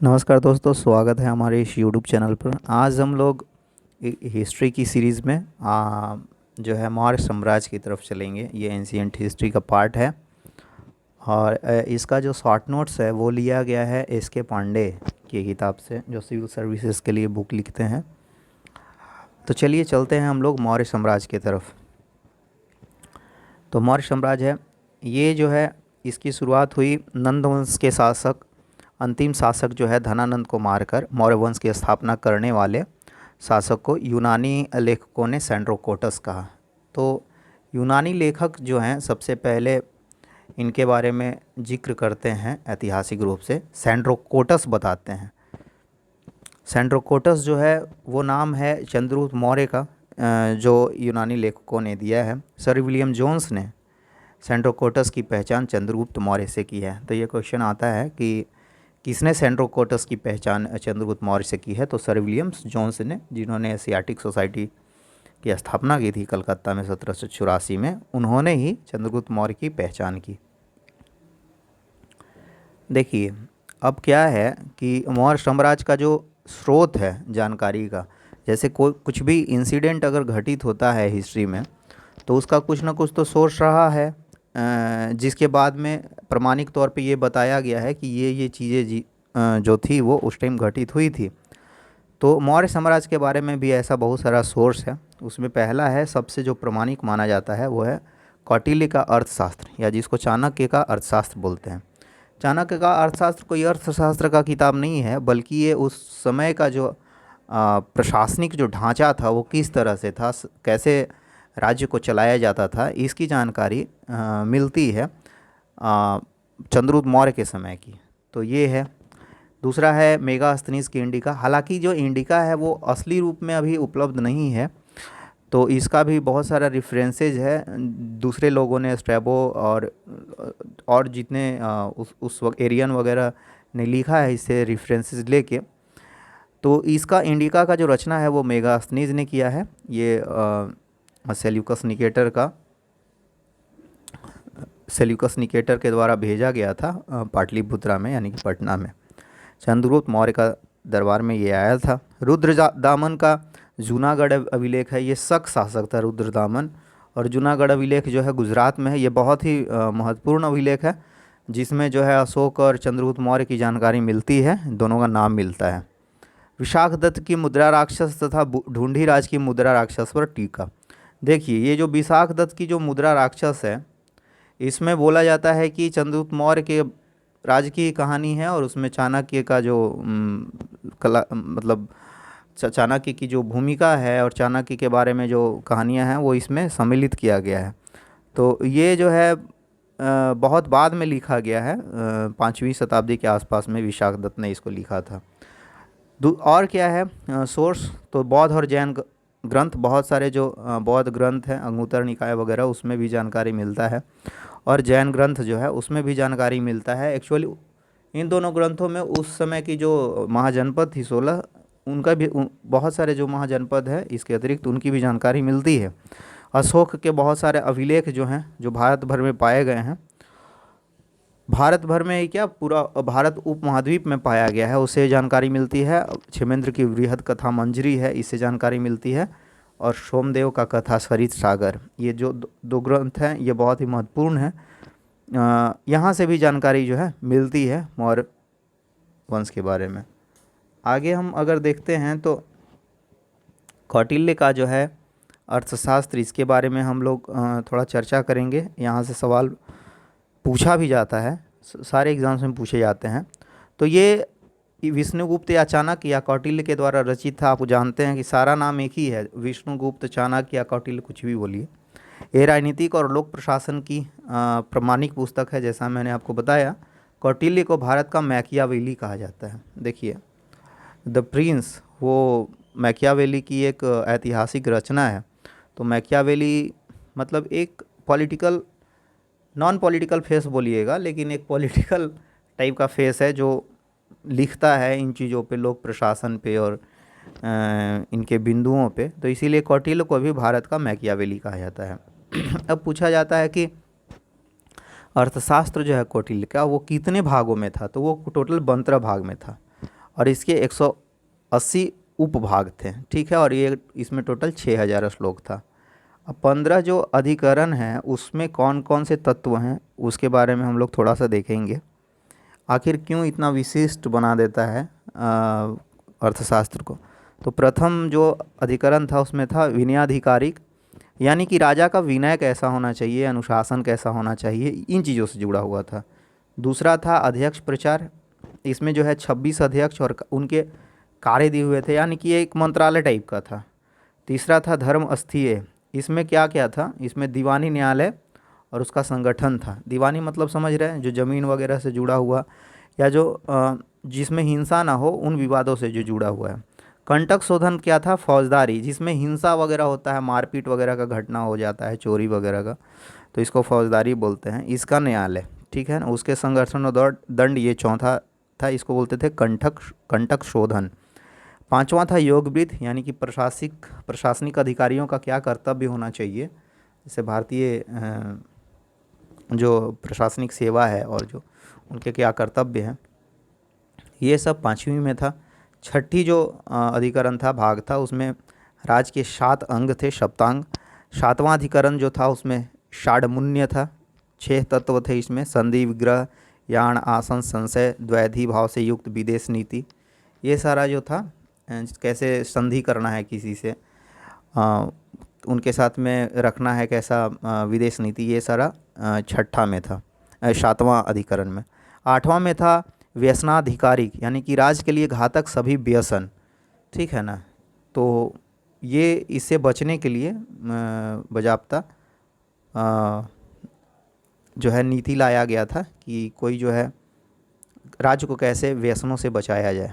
नमस्कार दोस्तों, स्वागत है हमारे इस यूट्यूब चैनल पर। आज हम लोग हिस्ट्री की सीरीज़ में जो है मौर्य साम्राज्य की तरफ चलेंगे। ये एंशियंट हिस्ट्री का पार्ट है और इसका जो शॉर्ट नोट्स है वो लिया गया है एस के पांडे की किताब से, जो सिविल सर्विसेज के लिए बुक लिखते हैं। तो चलिए चलते हैं हम लोग मौर्य साम्राज्य की तरफ। तो मौर्य साम्राज्य है, ये जो है इसकी शुरुआत हुई नंद वंश के शासक, अंतिम शासक जो है धनानंद को मारकर मौर्य वंश की स्थापना करने वाले शासक को यूनानी लेखकों ने सेंड्रोकोटस कहा। तो यूनानी लेखक जो हैं सबसे पहले इनके बारे में जिक्र करते हैं, ऐतिहासिक रूप से सेंड्रोकोटस बताते हैं। सेंड्रोकोटस जो है वो नाम है चंद्रगुप्त मौर्य का, जो यूनानी लेखकों ने दिया है। सर विलियम जोन्स ने सेंड्रोकोटस की पहचान चंद्रगुप्त मौर्य से की है। तो ये क्वेश्चन आता है कि किसने सेंड्रोकोटस की पहचान चंद्रगुप्त मौर्य से की है? तो सर विलियम्स जोन्स ने, जिन्होंने एशियाटिक सोसाइटी की स्थापना की थी कलकत्ता में 1784 में, उन्होंने ही चंद्रगुप्त मौर्य की पहचान की। देखिए अब क्या है कि मौर्य साम्राज्य का जो स्रोत है जानकारी का, जैसे कोई कुछ भी इंसिडेंट अगर घटित होता है हिस्ट्री में तो उसका कुछ ना कुछ तो सोर्स रहा है, जिसके बाद में प्रमाणिक तौर पे ये बताया गया है कि ये चीज़ें जो थी वो उस टाइम घटित हुई थी। तो मौर्य साम्राज्य के बारे में भी ऐसा बहुत सारा सोर्स है। उसमें पहला है, सबसे जो प्रमाणिक माना जाता है वो है कौटिल्य का अर्थशास्त्र, या जिसको चाणक्य का अर्थशास्त्र बोलते हैं। चाणक्य का अर्थशास्त्र कोई अर्थशास्त्र का किताब नहीं है, बल्कि ये उस समय का जो प्रशासनिक जो ढांचा था वो किस तरह से था, कैसे राज्य को चलाया जाता था, इसकी जानकारी मिलती है चंद्रगुप्त मौर्य के समय की। तो ये है। दूसरा है मेगास्थनीज की इंडिका। हालांकि जो इंडिका है वो असली रूप में अभी उपलब्ध नहीं है, तो इसका भी बहुत सारा रेफरेंसेज है। दूसरे लोगों ने, स्ट्रैबो और जितने उस वक्त एरियन वगैरह ने लिखा है इससे रेफरेंसेस लेके। तो इसका इंडिका का जो रचना है वो मेगास्थनीज ने किया है। ये सेल्यूकस निकेटर के द्वारा भेजा गया था पाटलिपुत्रा में, यानी कि पटना में। चंद्रगुप्त मौर्य का दरबार में ये आया था। रुद्रदामन का जूनागढ़ अभिलेख है, ये शक शासक था रुद्रदामन। और जूनागढ़ अभिलेख जो है गुजरात में है। ये बहुत ही महत्वपूर्ण अभिलेख है, जिसमें जो है अशोक और चंद्रगुप्त मौर्य की जानकारी मिलती है, दोनों का नाम मिलता है। विशाखदत्त की मुद्रा राक्षस तथा ढूंढीराज की मुद्रा राक्षस पर टीका। देखिए ये जो विशाखदत्त की जो मुद्रा राक्षस है, इसमें बोला जाता है कि चंद्रगुप्त मौर्य के राज की कहानी है, और उसमें चाणक्य का जो कला मतलब चाणक्य की जो भूमिका है और चाणक्य के बारे में जो कहानियां हैं वो इसमें सम्मिलित किया गया है। तो ये जो है बहुत बाद में लिखा गया है, 5वीं शताब्दी के आसपास में विशाखदत्त ने इसको लिखा था। और क्या है सोर्स? तो बौद्ध और जैन ग्रंथ, बहुत सारे जो बौद्ध ग्रंथ हैं, अंगुत्तर निकाय वगैरह, उसमें भी जानकारी मिलता है। और जैन ग्रंथ जो है उसमें भी जानकारी मिलता है। एक्चुअली इन दोनों ग्रंथों में उस समय की जो महाजनपद थी 16, उनका भी बहुत सारे जो महाजनपद है इसके अतिरिक्त उनकी भी जानकारी मिलती है। अशोक के बहुत सारे अभिलेख जो हैं, जो भारत भर में पाए गए हैं, भारत भर में ही क्या पूरा भारत उपमहाद्वीप में पाया गया है, उससे जानकारी मिलती है। क्षेमेंद्र की वृहद कथा मंजरी है, इससे जानकारी मिलती है। और सोमदेव का कथा सरित सागर, ये जो दो ग्रंथ हैं ये बहुत ही महत्वपूर्ण है। यहाँ से भी जानकारी जो है मिलती है मौर्य वंश के बारे में। आगे हम अगर देखते हैं तो कौटिल्य का जो है अर्थशास्त्र, इसके बारे में हम लोग थोड़ा चर्चा करेंगे। यहाँ से सवाल पूछा भी जाता है, सारे एग्जाम्स में पूछे जाते हैं। तो ये विष्णुगुप्त या चाणक्य या कौटिल्य के द्वारा रचित था। आप जानते हैं कि सारा नाम एक ही है, विष्णुगुप्त, चाणक्य या कौटिल्य, कुछ भी बोलिए। ये राजनीतिक और लोक प्रशासन की प्रमाणिक पुस्तक है। जैसा मैंने आपको बताया, कौटिल्य को भारत का मैकियावेली कहा जाता है। देखिए द प्रिंस, वो मैकियावेली की एक ऐतिहासिक रचना है। तो मैकियावेली मतलब एक पॉलिटिकल, नॉन पॉलिटिकल फेस बोलिएगा, लेकिन एक पॉलिटिकल टाइप का फेस है जो लिखता है इन चीज़ों पे, लोक प्रशासन पे और इनके बिंदुओं पे। तो इसीलिए कौटिल्य को भी भारत का मैकियावेली कहा जाता है। अब पूछा जाता है कि अर्थशास्त्र जो है कौटिल्य का वो कितने भागों में था? तो वो टोटल 12 भाग में था। और इसके 180 उपभाग थे, ठीक है। और ये इसमें टोटल 6000 श्लोक था। अब 15 जो अधिकरण हैं उसमें कौन कौन से तत्व हैं उसके बारे में हम लोग थोड़ा सा देखेंगे। आखिर क्यों इतना विशिष्ट बना देता है अर्थशास्त्र को। तो प्रथम जो अधिकरण था उसमें था विनयाधिकारिक, यानी कि राजा का विनय कैसा होना चाहिए, अनुशासन कैसा होना चाहिए, इन चीज़ों से जुड़ा हुआ था। दूसरा था अध्यक्ष प्रचार, इसमें जो है 26 अध्यक्ष और उनके कार्य दिए हुए थे, यानी कि एक मंत्रालय टाइप का था। तीसरा था धर्म अस्थीय, इसमें क्या क्या था, इसमें दीवानी न्यायालय और उसका संगठन था। दीवानी मतलब समझ रहे हैं, जो ज़मीन वगैरह से जुड़ा हुआ या जो जिसमें हिंसा ना हो, उन विवादों से जो जुड़ा हुआ है। कंटक शोधन क्या था, फौजदारी, जिसमें हिंसा वगैरह होता है, मारपीट वगैरह का घटना हो जाता है, चोरी वगैरह का, तो इसको फौजदारी बोलते हैं, इसका न्यायालय, ठीक है ना। उसके संगठन और दंड, ये चौथा था, इसको बोलते थे कंटक शोधन। पांचवा था योगवृत्त, यानी कि प्रशासनिक अधिकारियों का क्या कर्तव्य होना चाहिए, जैसे भारतीय जो प्रशासनिक सेवा है और जो उनके क्या कर्तव्य हैं, ये सब पाँचवीं में था। छठी जो अधिकरण था, भाग था, उसमें राज के 7 अंग थे, सप्तांग। सातवां अधिकरण जो था उसमें षाड्मून्य था, 6 तत्व थे इसमें, संधि, विग्रह, यान, आसन, संशय, द्वैधी भाव से युक्त विदेश नीति, ये सारा जो था कैसे संधि करना है किसी से, उनके साथ में रखना है कैसा विदेश नीति, ये सारा छठा में था, सातवां अधिकरण में। आठवां में था व्यसनाधिकारिक, यानी कि राज के लिए घातक सभी व्यसन, ठीक है ना। तो ये इससे बचने के लिए बाज़ाब्ता जो है नीति लाया गया था कि कोई जो है राज्य को कैसे व्यसनों से बचाया जाए।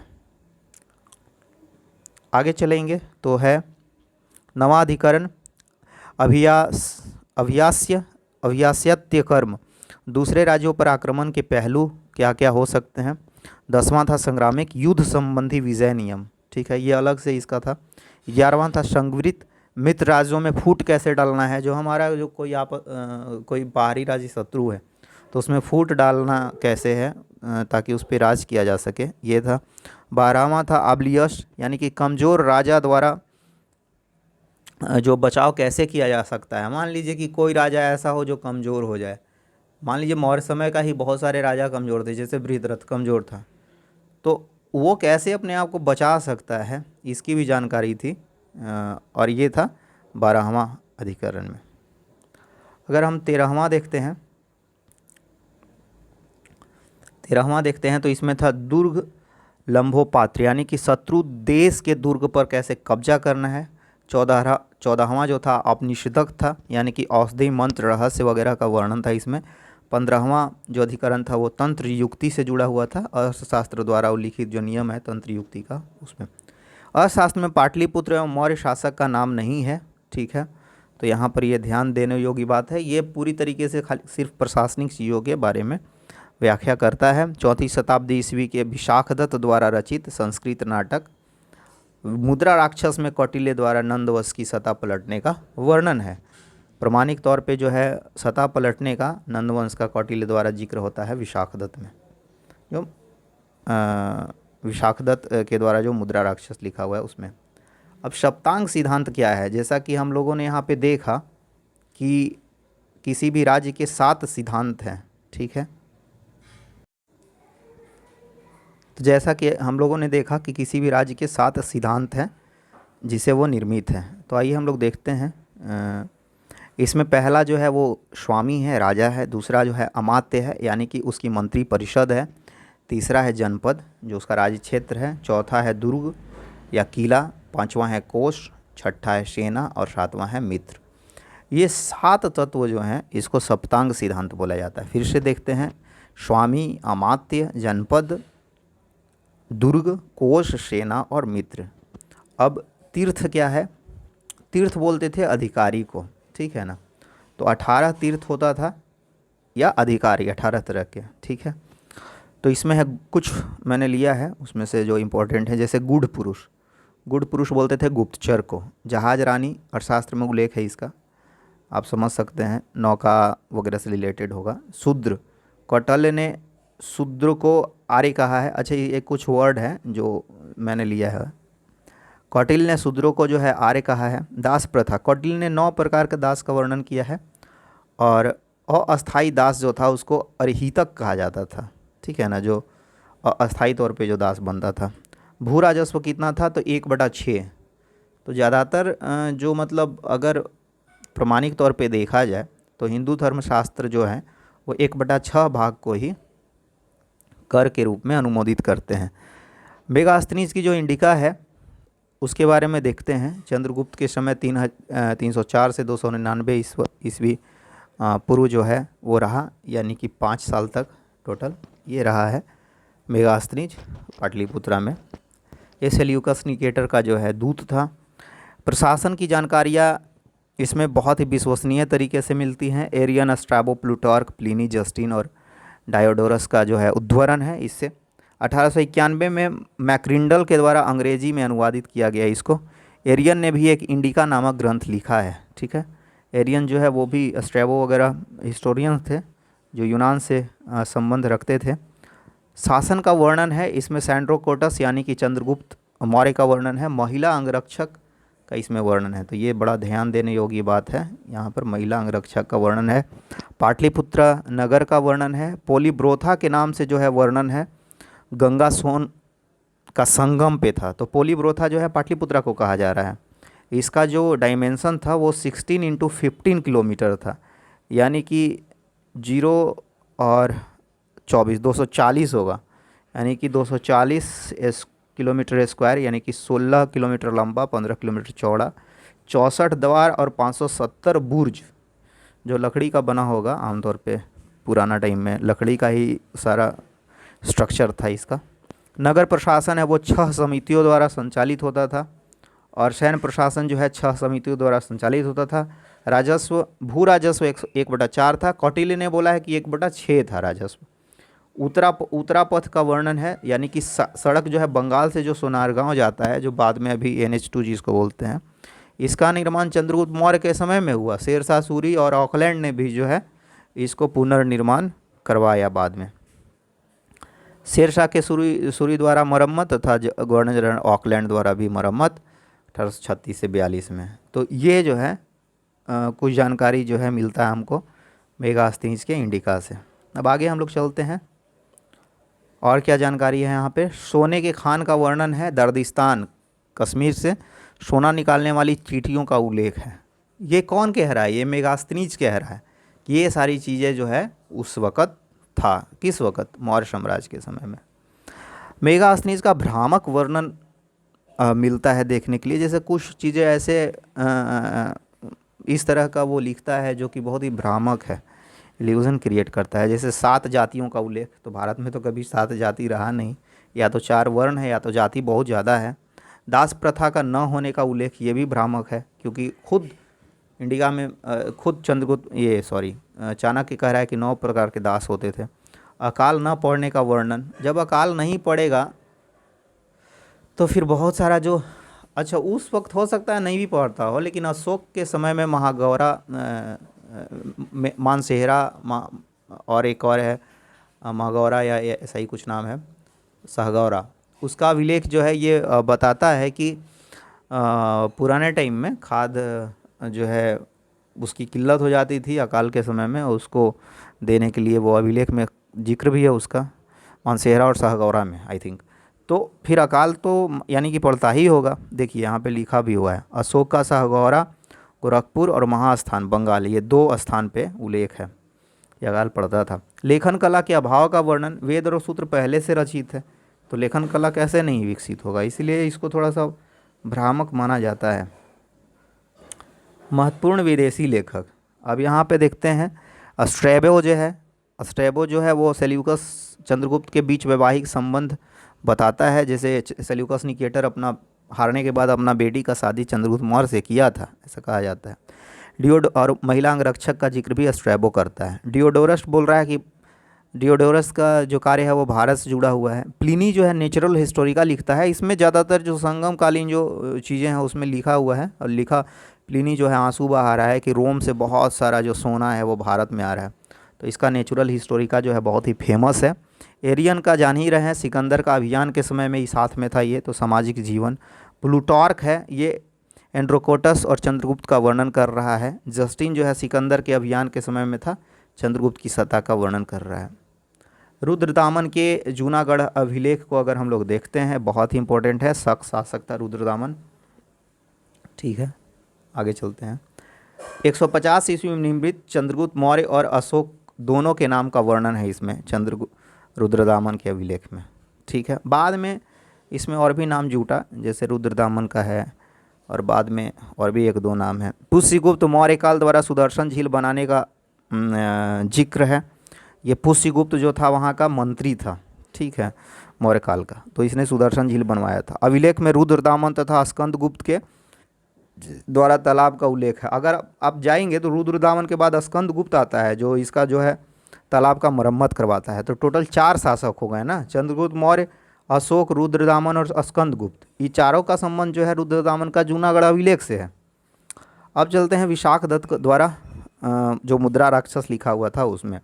आगे चलेंगे तो है नवाधिकरण अभियास्यत्य कर्म, दूसरे राज्यों पर आक्रमण के पहलू क्या क्या हो सकते हैं। 10वां था संग्रामिक युद्ध संबंधी विजय नियम, ठीक है, ये अलग से इसका था। 11वां था संगवित मित्र राज्यों में फूट कैसे डालना है, जो हमारा जो कोई बाहरी राज्य शत्रु है तो उसमें फूट डालना कैसे है ताकि उस पर राज किया जा सके, ये था। 12वां था आब्लियस, यानी कि कमज़ोर राजा द्वारा जो बचाव कैसे किया जा सकता है। मान लीजिए कि कोई राजा ऐसा हो जो कमज़ोर हो जाए, मान लीजिए मौर्य समय का ही बहुत सारे राजा कमज़ोर थे, जैसे बृहद्रथ कमज़ोर था, तो वो कैसे अपने आप को बचा सकता है, इसकी भी जानकारी थी। और ये था 12वां अधिकरण में। अगर हम 13वां देखते हैं तो इसमें था दुर्ग लंबोपात्र, यानी कि शत्रु देश के दुर्ग पर कैसे कब्जा करना है। 14वां जो था औपनिषदक था, यानी कि औषधि मंत्र रहस्य वगैरह का वर्णन था इसमें। 15वां जो अधिकरण था वो तंत्र युक्ति से जुड़ा हुआ था, अर्थशास्त्र द्वारा उल्लिखित जो नियम है तंत्र युक्ति का, उसमें। अर्थशास्त्र में पाटलिपुत्र एवं मौर्य शासक का नाम नहीं है, ठीक है, तो यहाँ पर ये ध्यान देने योग्य बात है। ये पूरी तरीके से खाली सिर्फ प्रशासनिक चीज़ों के बारे में व्याख्या करता है। 4वीं शताब्दी ईस्वी के विशाखदत्त द्वारा रचित संस्कृत नाटक मुद्रा राक्षस में कौटिल्य द्वारा नंदवंश की सत्ता पलटने का वर्णन है। प्रमाणिक तौर पे जो है सत्ता पलटने का नंदवंश का कौटिल्य द्वारा जिक्र होता है विशाखदत्त में, जो विशाखदत्त के द्वारा जो मुद्रा राक्षस लिखा हुआ है उसमें। अब सप्तांग सिद्धांत क्या है, जैसा कि हम लोगों ने यहाँ पे देखा कि किसी भी राज्य के 7 सिद्धांत हैं, ठीक है। तो जैसा कि हम लोगों ने देखा कि किसी भी राज्य के 7 सिद्धांत हैं जिसे वो निर्मित हैं, तो आइए हम लोग देखते हैं। इसमें पहला जो है वो स्वामी है, राजा है। दूसरा जो है अमात्य है, यानी कि उसकी मंत्री परिषद है। तीसरा है जनपद, जो उसका राज्य क्षेत्र है। चौथा है दुर्ग या किला। 5वां है कोष। 6ठा है सेना और 7वां है मित्र। ये 7 तत्व जो हैं इसको सप्तांग सिद्धांत बोला जाता है। फिर से देखते हैं, स्वामी, अमात्य, जनपद, दुर्ग, कोष, सेना और मित्र। अब तीर्थ क्या है, तीर्थ बोलते थे अधिकारी को, ठीक है ना। तो 18 तीर्थ होता था या अधिकारी, 18 तरह के, ठीक है। तो इसमें है कुछ मैंने लिया है उसमें से जो इम्पोर्टेंट है, जैसे गुड़ पुरुष। गुड़ पुरुष बोलते थे गुप्तचर को। जहाज रानी, अर्थशास्त्र में उल्लेख है इसका, आप समझ सकते हैं, नौका वगैरह से रिलेटेड होगा। शूद्र, कौटिल्य ने शूद्र को आर्य कहा है। अच्छा, ये कुछ वर्ड है जो मैंने लिया है। कौटिल्य ने शूद्रों को जो है आर्य कहा है। दास प्रथा, कौटिल्य ने 9 प्रकार के दास का वर्णन किया है। और अस्थाई दास जो था उसको अरहितक कहा जाता था, ठीक है ना, जो अस्थाई तौर पे जो दास बनता था। भू राजस्व कितना था, तो 1/6। तो ज़्यादातर जो मतलब अगर प्रमाणिक तौर पे देखा जाए तो हिंदू धर्मशास्त्र जो है वो 1/6 भाग को ही कर के रूप में अनुमोदित करते हैं। मेगास्थनीज की जो इंडिका है उसके बारे में देखते हैं। चंद्रगुप्त के समय 304 से 299 ईस्वी पूर्व जो है वो रहा, यानी कि 5 साल तक टोटल ये रहा है मेगास्थनीज पाटलिपुत्रा में। ये सेल्यूकस निकेटर का जो है दूत था। प्रशासन की जानकारियाँ इसमें बहुत ही विश्वसनीय तरीके से मिलती हैं। Arrian, Strabo, Plutarch, Pliny, Justin और डायोडोरस का जो है उद्धरण है इससे। 1891 में मैक्रिंडल के द्वारा अंग्रेजी में अनुवादित किया गया इसको। एरियन ने भी एक इंडिका नामक ग्रंथ लिखा है, ठीक है। एरियन जो है वो भी स्ट्रैबो वगैरह हिस्टोरियंस थे जो यूनान से संबंध रखते थे। शासन का वर्णन है इसमें सैंड्रोकोटस यानी कि चंद्रगुप्त मौर्य का वर्णन है। महिला अंगरक्षक का इसमें वर्णन है, तो ये बड़ा ध्यान देने योग्य बात है, यहाँ पर महिला अंगरक्षक का वर्णन है। पाटलिपुत्र नगर का वर्णन है। पोलीब्रोथा के नाम से जो है वर्णन है, गंगा सोन का संगम पे था। तो पोलीब्रोथा जो है पाटलिपुत्रा को कहा जा रहा है। इसका जो डायमेंशन था वो 16 × 15 किलोमीटर था, यानी कि 0 और 24 240 होगा, यानी कि 240 किलोमीटर स्क्वायर, यानी कि 16 किलोमीटर लंबा, 15 किलोमीटर चौड़ा, 64 द्वार और 570 बुर्ज जो लकड़ी का बना होगा। आमतौर पे पुराना टाइम में लकड़ी का ही सारा स्ट्रक्चर था इसका। नगर प्रशासन है वो 6 समितियों द्वारा संचालित होता था, और सैन्य प्रशासन जो है 6 समितियों द्वारा संचालित होता था। राजस्व, भू राजस्व 1/4 था। कौटिल्य ने बोला है कि 1/6 था राजस्व। उत्तरा पथ का वर्णन है, यानी कि सड़क जो है बंगाल से जो सोनारगांव जाता है, जो बाद में अभी NH2 जिसको बोलते हैं, इसका निर्माण चंद्रगुप्त मौर्य के समय में हुआ। शेरशाह सूरी और ऑकलैंड ने भी जो है इसको पुनर्निर्माण करवाया बाद में। शेरशाह के सूरी द्वारा मरम्मत तथा गवर्नर जनरल ऑकलैंड द्वारा भी मरम्मत 1836 से 42 में। तो ये जो है कुछ जानकारी जो है मिलता है हमको मेगास्थनीज के इंडिका से। अब आगे हम लोग चलते हैं, और क्या जानकारी है यहाँ पे। सोने के खान का वर्णन है। दर्दिस्तान, कश्मीर से सोना निकालने वाली चींटियों का उल्लेख है। ये कौन कह रहा है? ये मेगास्थनीज कह रहा है कि ये सारी चीज़ें जो है उस वक़्त था। किस वक़्त? मौर्य साम्राज्य के समय में। मेगास्थनीज का भ्रामक वर्णन मिलता है देखने के लिए। जैसे कुछ चीज़ें ऐसे इस तरह का वो लिखता है जो कि बहुत ही भ्रामक है, इल्यूजन क्रिएट करता है। जैसे 7 जातियों का उल्लेख, तो भारत में तो कभी 7 जाति रहा नहीं, या तो 4 वर्ण है या तो जाति बहुत ज़्यादा है। दास प्रथा का न होने का उल्लेख, ये भी भ्रामक है, क्योंकि खुद इंडिया में खुद चाणक्य कह रहा है कि 9 प्रकार के दास होते थे। अकाल न पड़ने का वर्णन, जब अकाल नहीं पड़ेगा तो फिर बहुत सारा जो, अच्छा उस वक्त हो सकता है नहीं भी पड़ता हो, लेकिन अशोक के समय में महागौरा, मानसेहरा और एक और है महागौरा या ऐसा ही कुछ नाम है, सहगौरा, उसका अभिलेख जो है ये बताता है कि पुराने टाइम में खाद जो है उसकी किल्लत हो जाती थी अकाल के समय में, और उसको देने के लिए वो अभिलेख में जिक्र भी है उसका, मानसेहरा और सहगौरा में आई थिंक। तो फिर अकाल तो यानी कि पड़ता ही होगा। देखिए यहाँ पे लिखा भी हुआ है, अशोक का सहगौरा, गोरखपुर और महास्थान बंगाल, ये 2 स्थान पे उल्लेख है ये अकाल पड़ता था। लेखन कला के अभाव का वर्णन, वेद और सूत्र पहले से रचित है, तो लेखन कला कैसे नहीं विकसित होगा, इसलिए इसको थोड़ा सा भ्रामक माना जाता है। महत्वपूर्ण विदेशी लेखक, अब यहाँ पे देखते हैं स्ट्रैबो जो है वो सेल्यूकस चंद्रगुप्त के बीच वैवाहिक संबंध बताता है। जैसे सेल्यूकस निकेटर अपना हारने के बाद अपना बेटी का शादी चंद्रगुप्त मौर्य से किया था, ऐसा कहा जाता है। और महिला अंगरक्षक का जिक्र भी स्ट्रैबो करता है। डियोडोरस बोल रहा है कि डियोडोरस का जो कार्य है वो भारत से जुड़ा हुआ है। प्लिनी जो है नेचुरल हिस्टोरिका लिखता है, इसमें ज़्यादातर जो संगम कालीन जो चीज़ें हैं उसमें लिखा हुआ है, और प्लिनी जो है आंसू बहा रहा है कि रोम से बहुत सारा जो सोना है वो भारत में आ रहा है। तो इसका नेचुरल हिस्टोरिका जो है बहुत ही फेमस है। एरियन का जान ही रहे हैं, सिकंदर का अभियान के समय में ही साथ में था ये। तो सामाजिक जीवन प्लूटार्क है, ये एंड्रोकोटस और चंद्रगुप्त का वर्णन कर रहा है। जस्टिन जो है सिकंदर के अभियान के समय में था, चंद्रगुप्त की सत्ता का वर्णन कर रहा है। रुद्रदामन के जूनागढ़ अभिलेख को अगर हम लोग देखते हैं, बहुत ही इंपॉर्टेंट है, शक शासक था रुद्रदामन। ठीक है, आगे चलते हैं। 150 ईस्वी में निर्मित चंद्रगुप्त मौर्य और अशोक दोनों के नाम का वर्णन है इसमें, रुद्रदामन के अभिलेख में। ठीक है, बाद में इसमें और भी नाम जुटा, जैसे रुद्रदामन का है और बाद में और भी एक दो नाम है। पुष्यगुप्त मौर्य काल द्वारा सुदर्शन झील बनाने का जिक्र है। ये पुष्यगुप्त जो था वहाँ का मंत्री था, ठीक है, मौर्य काल का, तो इसने सुदर्शन झील बनवाया था। अभिलेख में रुद्रदामन तथा स्कंदगुप्त के द्वारा तालाब का उल्लेख है। अगर आप जाएंगे तो रुद्रदामन के बाद स्कंदगुप्त आता है, जो इसका जो है तालाब का मरम्मत करवाता है। तो टोटल 4 शासक हो गए ना, चंद्रगुप्त मौर्य, अशोक, रुद्रदामन और स्कंदगुप्त। ये चारों का संबंध जो है रुद्रदामन का जूनागढ़ अभिलेख से है। अब चलते हैं विशाख दत्त द्वारा जो मुद्रा राक्षस लिखा हुआ था उसमें।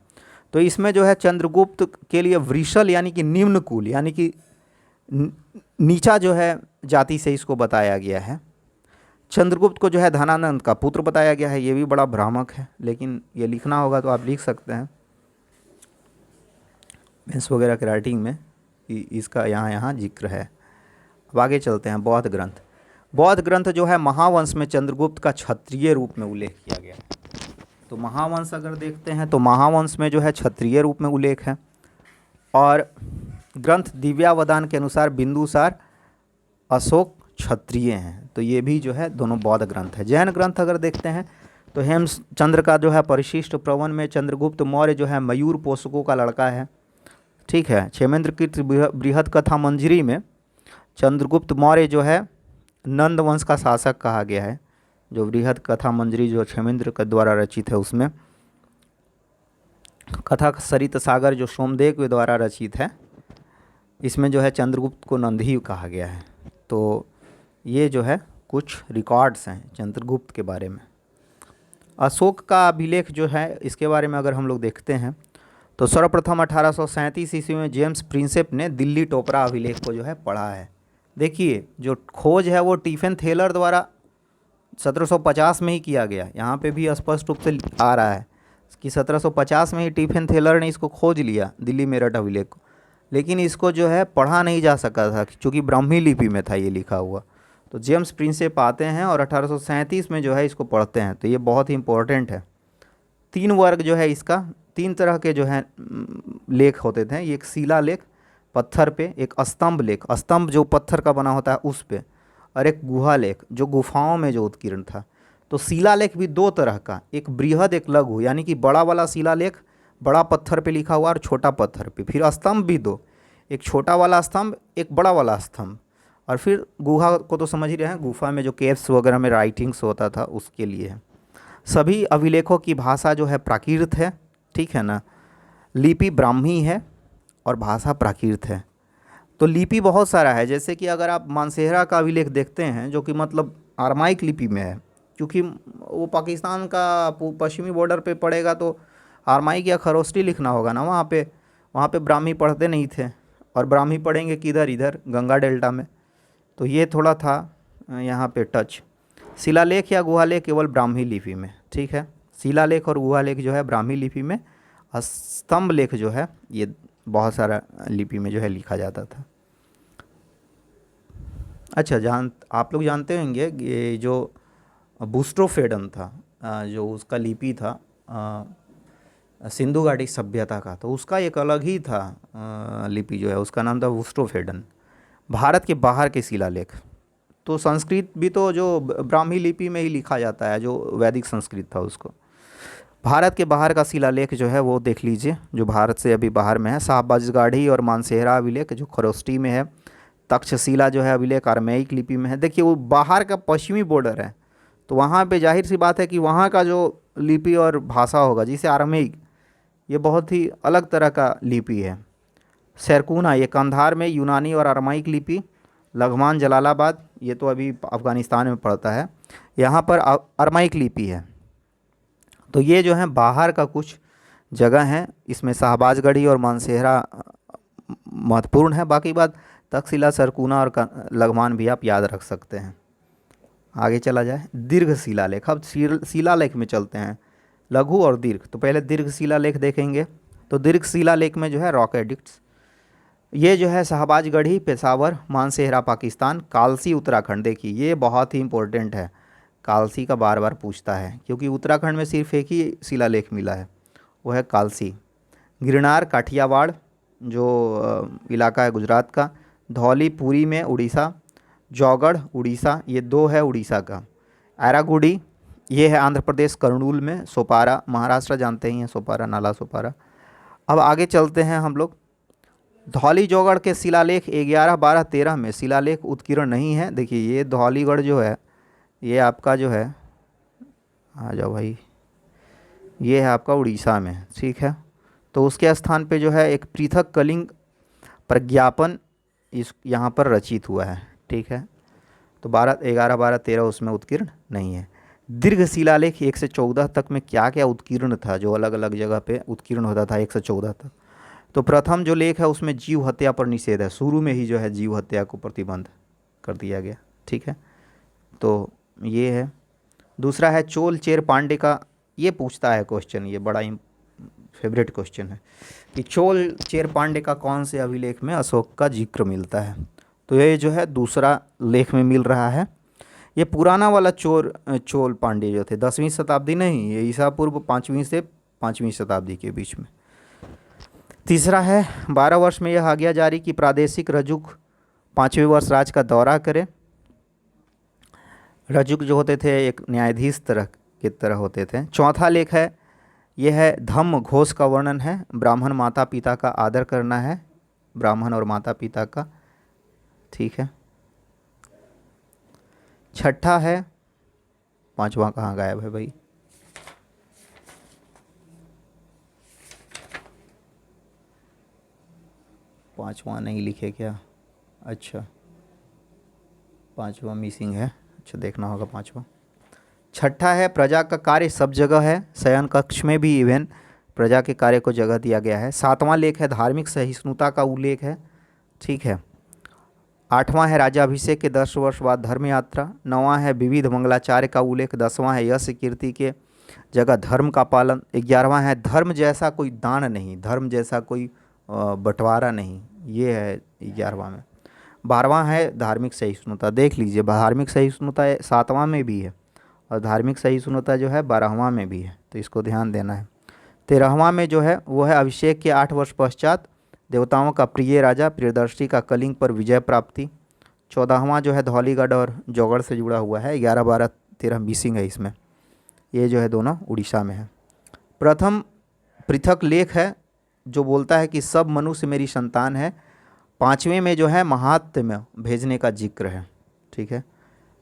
तो इसमें जो है चंद्रगुप्त के लिए वृषल यानी कि निम्न कुल यानी कि नीचा जो है जाति से इसको बताया गया है। चंद्रगुप्त को जो है धनानंद का पुत्र बताया गया है। ये भी बड़ा भ्रामक है, लेकिन ये लिखना होगा तो आप लिख सकते हैं मेंस वगैरह के राइटिंग में कि इसका यहाँ जिक्र है। अब आगे चलते हैं। बौद्ध ग्रंथ। बौद्ध ग्रंथ जो है महावंश में चंद्रगुप्त का क्षत्रिय रूप में उल्लेख किया गया है। तो महावंश अगर देखते हैं तो महावंश में जो है क्षत्रिय रूप में उल्लेख है। और ग्रंथ दिव्यावदान के अनुसार बिंदुसार, अशोक क्षत्रिय हैं। तो ये भी जो है दोनों बौद्ध ग्रंथ है। जैन ग्रंथ अगर देखते हैं तो हेमचंद्र का जो है परिशिष्ट प्रवन में चंद्रगुप्त मौर्य जो है मयूर पोषकों का लड़का है। ठीक है, क्षेमेंद्रकृत बृहद कथा मंजरी में चंद्रगुप्त मौर्य जो है नंद वंश का शासक कहा गया है। जो बृहद कथा मंजरी जो क्षेमेंद्र के द्वारा रचित है उसमें कथा सरित सागर जो सोमदेव के द्वारा रचित है, इसमें जो है चंद्रगुप्त को नंद ही कहा गया है। तो ये जो है कुछ रिकॉर्ड्स हैं चंद्रगुप्त के बारे में। अशोक का अभिलेख जो है इसके बारे में अगर हम लोग देखते हैं तो सर्वप्रथम 1837 ईस्वी में जेम्स प्रिंसेप ने दिल्ली टोपरा अभिलेख को जो है पढ़ा है। देखिए जो खोज है वो टिफिन थेलर द्वारा 1750 में ही किया गया। यहाँ पे भी स्पष्ट रूप से आ रहा है कि 1750 में ही टिफिन थेलर ने इसको खोज लिया दिल्ली मेरठ अभिलेख को, लेकिन इसको जो है पढ़ा नहीं जा सका था क्योंकि ब्राह्मी लिपि में था ये लिखा हुआ। तो जेम्स प्रिंसेप आते हैं और 1837 में जो है इसको पढ़ते हैं। तो ये बहुत ही इम्पोर्टेंट है। 3 वर्ग जो है इसका, 3 तरह के जो है लेख होते थे। एक शिला लेख पत्थर पे, एक स्तंभ लेख, स्तंभ जो पत्थर का बना होता है उस पे, और एक गुहा लेख जो गुफाओं में जो उत्कीर्ण था। तो शिलालेख भी 2 तरह का, एक बृहद एक लघु, यानी कि बड़ा वाला शिलालेख बड़ा पत्थर पे लिखा हुआ और छोटा पत्थर पे। फिर स्तंभ भी 2, एक छोटा वाला स्तंभ एक बड़ा वाला स्तंभ। और फिर गुहा को तो समझ ही रहे हैं, गुफा में जो केव्स वगैरह में राइटिंग्स होता था उसके लिए है। सभी अभिलेखों की भाषा जो है प्राकृत है, ठीक है ना। लिपि ब्राह्मी है और भाषा प्राकृत है। तो लिपि बहुत सारा है, जैसे कि अगर आप मानसेहरा का अभिलेख देखते हैं जो कि मतलब आरमाइक लिपि में है, क्योंकि वो पाकिस्तान का पश्चिमी बॉर्डर पे पड़ेगा तो आरमाइक या खरोष्टी लिखना होगा ना वहाँ पे ब्राह्मी पढ़ते नहीं थे, और ब्राह्मी पढ़ेंगे किधर, इधर गंगा डेल्टा में। तो ये थोड़ा था यहाँ पे टच। शिलालेख या गुहालेख केवल ब्राह्मी लिपि में, ठीक है। शिलालेख और गुहालेख जो है ब्राह्मी लिपि में, स्तंभ लेख जो है ये बहुत सारा लिपि में जो है लिखा जाता था। अच्छा, आप लोग जानते होंगे ये जो बुस्ट्रोफेडन था, जो उसका लिपि था सिंधु घाटी सभ्यता का, तो उसका एक अलग ही था लिपि जो है, उसका नाम था बुस्ट्रोफेडन। भारत के बाहर के शिलालेख, तो संस्कृत भी तो जो ब्राह्मी लिपि में ही लिखा जाता है, जो वैदिक संस्कृत था उसको। भारत के बाहर का शिलालेख जो है वो देख लीजिए, जो भारत से अभी बाहर में है। शाहबाजगाढ़ी और मानसेहरा अभिलेख जो खरोष्टी में है। तक्षशिला जो है अभिलेख आरमेइक लिपि में है। देखिए वो बाहर का पश्चिमी बॉर्डर है, तो वहाँ पे जाहिर सी बात है कि वहाँ का जो लिपि और भाषा होगा, जिसे आरमेइक, ये बहुत ही अलग तरह का लिपि है। सरकुना ये कंधार में यूनानी और आरमाइक लिपि। लघमान जलालाबाद ये तो अभी अफ़गानिस्तान में पड़ता है, यहाँ पर आरमाइक लिपि है। तो ये जो है बाहर का कुछ जगह हैं। इसमें शाहबाजगढ़ी और मानसेहरा महत्वपूर्ण है। बाकी बात तक्षशिला, सरकूना और लगमान भी आप याद रख सकते हैं। आगे चला जाए, दीर्घ शिलालेख। अब शिलालेख में चलते हैं, लघु और दीर्घ। तो पहले दीर्घ शिलालेख देखेंगे। तो दीर्घ शिलालेख में जो है रॉक एडिक्ट्स, ये जो है शाहबाजगढ़ी पेशावर, मानसेहरा पाकिस्तान, कालसी उत्तराखंड। देखिए ये बहुत ही इंपॉर्टेंट है, कालसी का बार बार पूछता है क्योंकि उत्तराखंड में सिर्फ एक ही शिलालेख मिला है, वो है कालसी। गिरनार काठियावाड़ जो इलाका है गुजरात का, धौलीपुरी में उड़ीसा, जौगढ़ उड़ीसा, ये दो है उड़ीसा का। एरागुडी ये है आंध्र प्रदेश, कर्नूल में। सोपारा महाराष्ट्र, जानते ही हैं सोपारा, नाला सोपारा। अब आगे चलते हैं हम लोग। धौली जौगढ़ के शिलालेख 11, 12, 13 में शिलालेख उत्कीर्ण नहीं है। देखिए ये धौलीगढ़ जो है ये आपका जो है, आ जाओ भाई, ये है आपका उड़ीसा में, ठीक है। तो उसके स्थान पे जो है एक पृथक कलिंग प्रज्ञापन इस यहाँ पर रचित हुआ है, ठीक है। तो 11, 12, 13 उसमें उत्कीर्ण नहीं है। दीर्घ शिलालेख 1 से 14 तक में क्या क्या उत्कीर्ण था, जो अलग अलग जगह पे उत्कीर्ण होता था 1 से 14 तक। तो प्रथम जो लेख है उसमें जीव हत्या पर निषेध है, शुरू में ही जो है जीव हत्या को प्रतिबंध कर दिया गया, ठीक है। तो ये है। दूसरा है चोल चेर पांडे का, ये पूछता है क्वेश्चन, ये बड़ा ही फेवरेट क्वेश्चन है कि चोल चेर पांडे का कौन से अभिलेख में अशोक का जिक्र मिलता है। तो ये जो है दूसरा लेख में मिल रहा है। ये पुराना वाला चोल पांडे जो थे 10वीं शताब्दी नहीं, ये ईसा पूर्व 5वीं से 5वीं शताब्दी के बीच में। तीसरा है 12 वर्ष में यह आज्ञा जारी कि प्रादेशिक रजुक 5वें वर्ष राज का दौरा करें। रजुक जो होते थे एक न्यायाधीश तरह की तरह होते थे। चौथा लेख है, यह है धम्म घोष का वर्णन है, ब्राह्मण माता पिता का आदर करना है, ब्राह्मण और माता पिता का, ठीक है। छठा है, पांचवा कहाँ गायब है भाई, पांचवा नहीं लिखे क्या, अच्छा पांचवा मिसिंग है, अच्छा देखना होगा पांचवा। छठा है प्रजा का कार्य सब जगह है, शयन कक्ष में भी इवन प्रजा के कार्य को जगह दिया गया है। सातवां लेख है धार्मिक सहिष्णुता का उल्लेख है, ठीक है। आठवां है राज्याभिषेक के 10 वर्ष बाद धर्म यात्रा। नौवां है विविध मंगलाचार्य का उल्लेख। 10वां है यश कीर्ति के जगह धर्म का पालन। 11वां है धर्म जैसा कोई दान नहीं, धर्म जैसा कोई बंटवारा नहीं, ये है 11वां में। 12वां है धार्मिक सहिष्णुता। देख लीजिए धार्मिक सहिष्णुता 7वां में भी है और धार्मिक सहिष्णुता जो है 12वां में भी है, तो इसको ध्यान देना है। 13वां में जो है वो है अभिषेक के 8 वर्ष पश्चात देवताओं का प्रिय राजा प्रियदर्शी का कलिंग पर विजय प्राप्ति। 14वां जो है धौलीगढ़ और जौगढ़ से जुड़ा हुआ है। 11, 12, 13 मिसिंग है इसमें, ये जो है दोनों उड़ीसा में है। प्रथम पृथक लेख है जो बोलता है कि सब मनुष्य मेरी संतान है। 5वें में जो है महात्म्य भेजने का जिक्र है, ठीक है।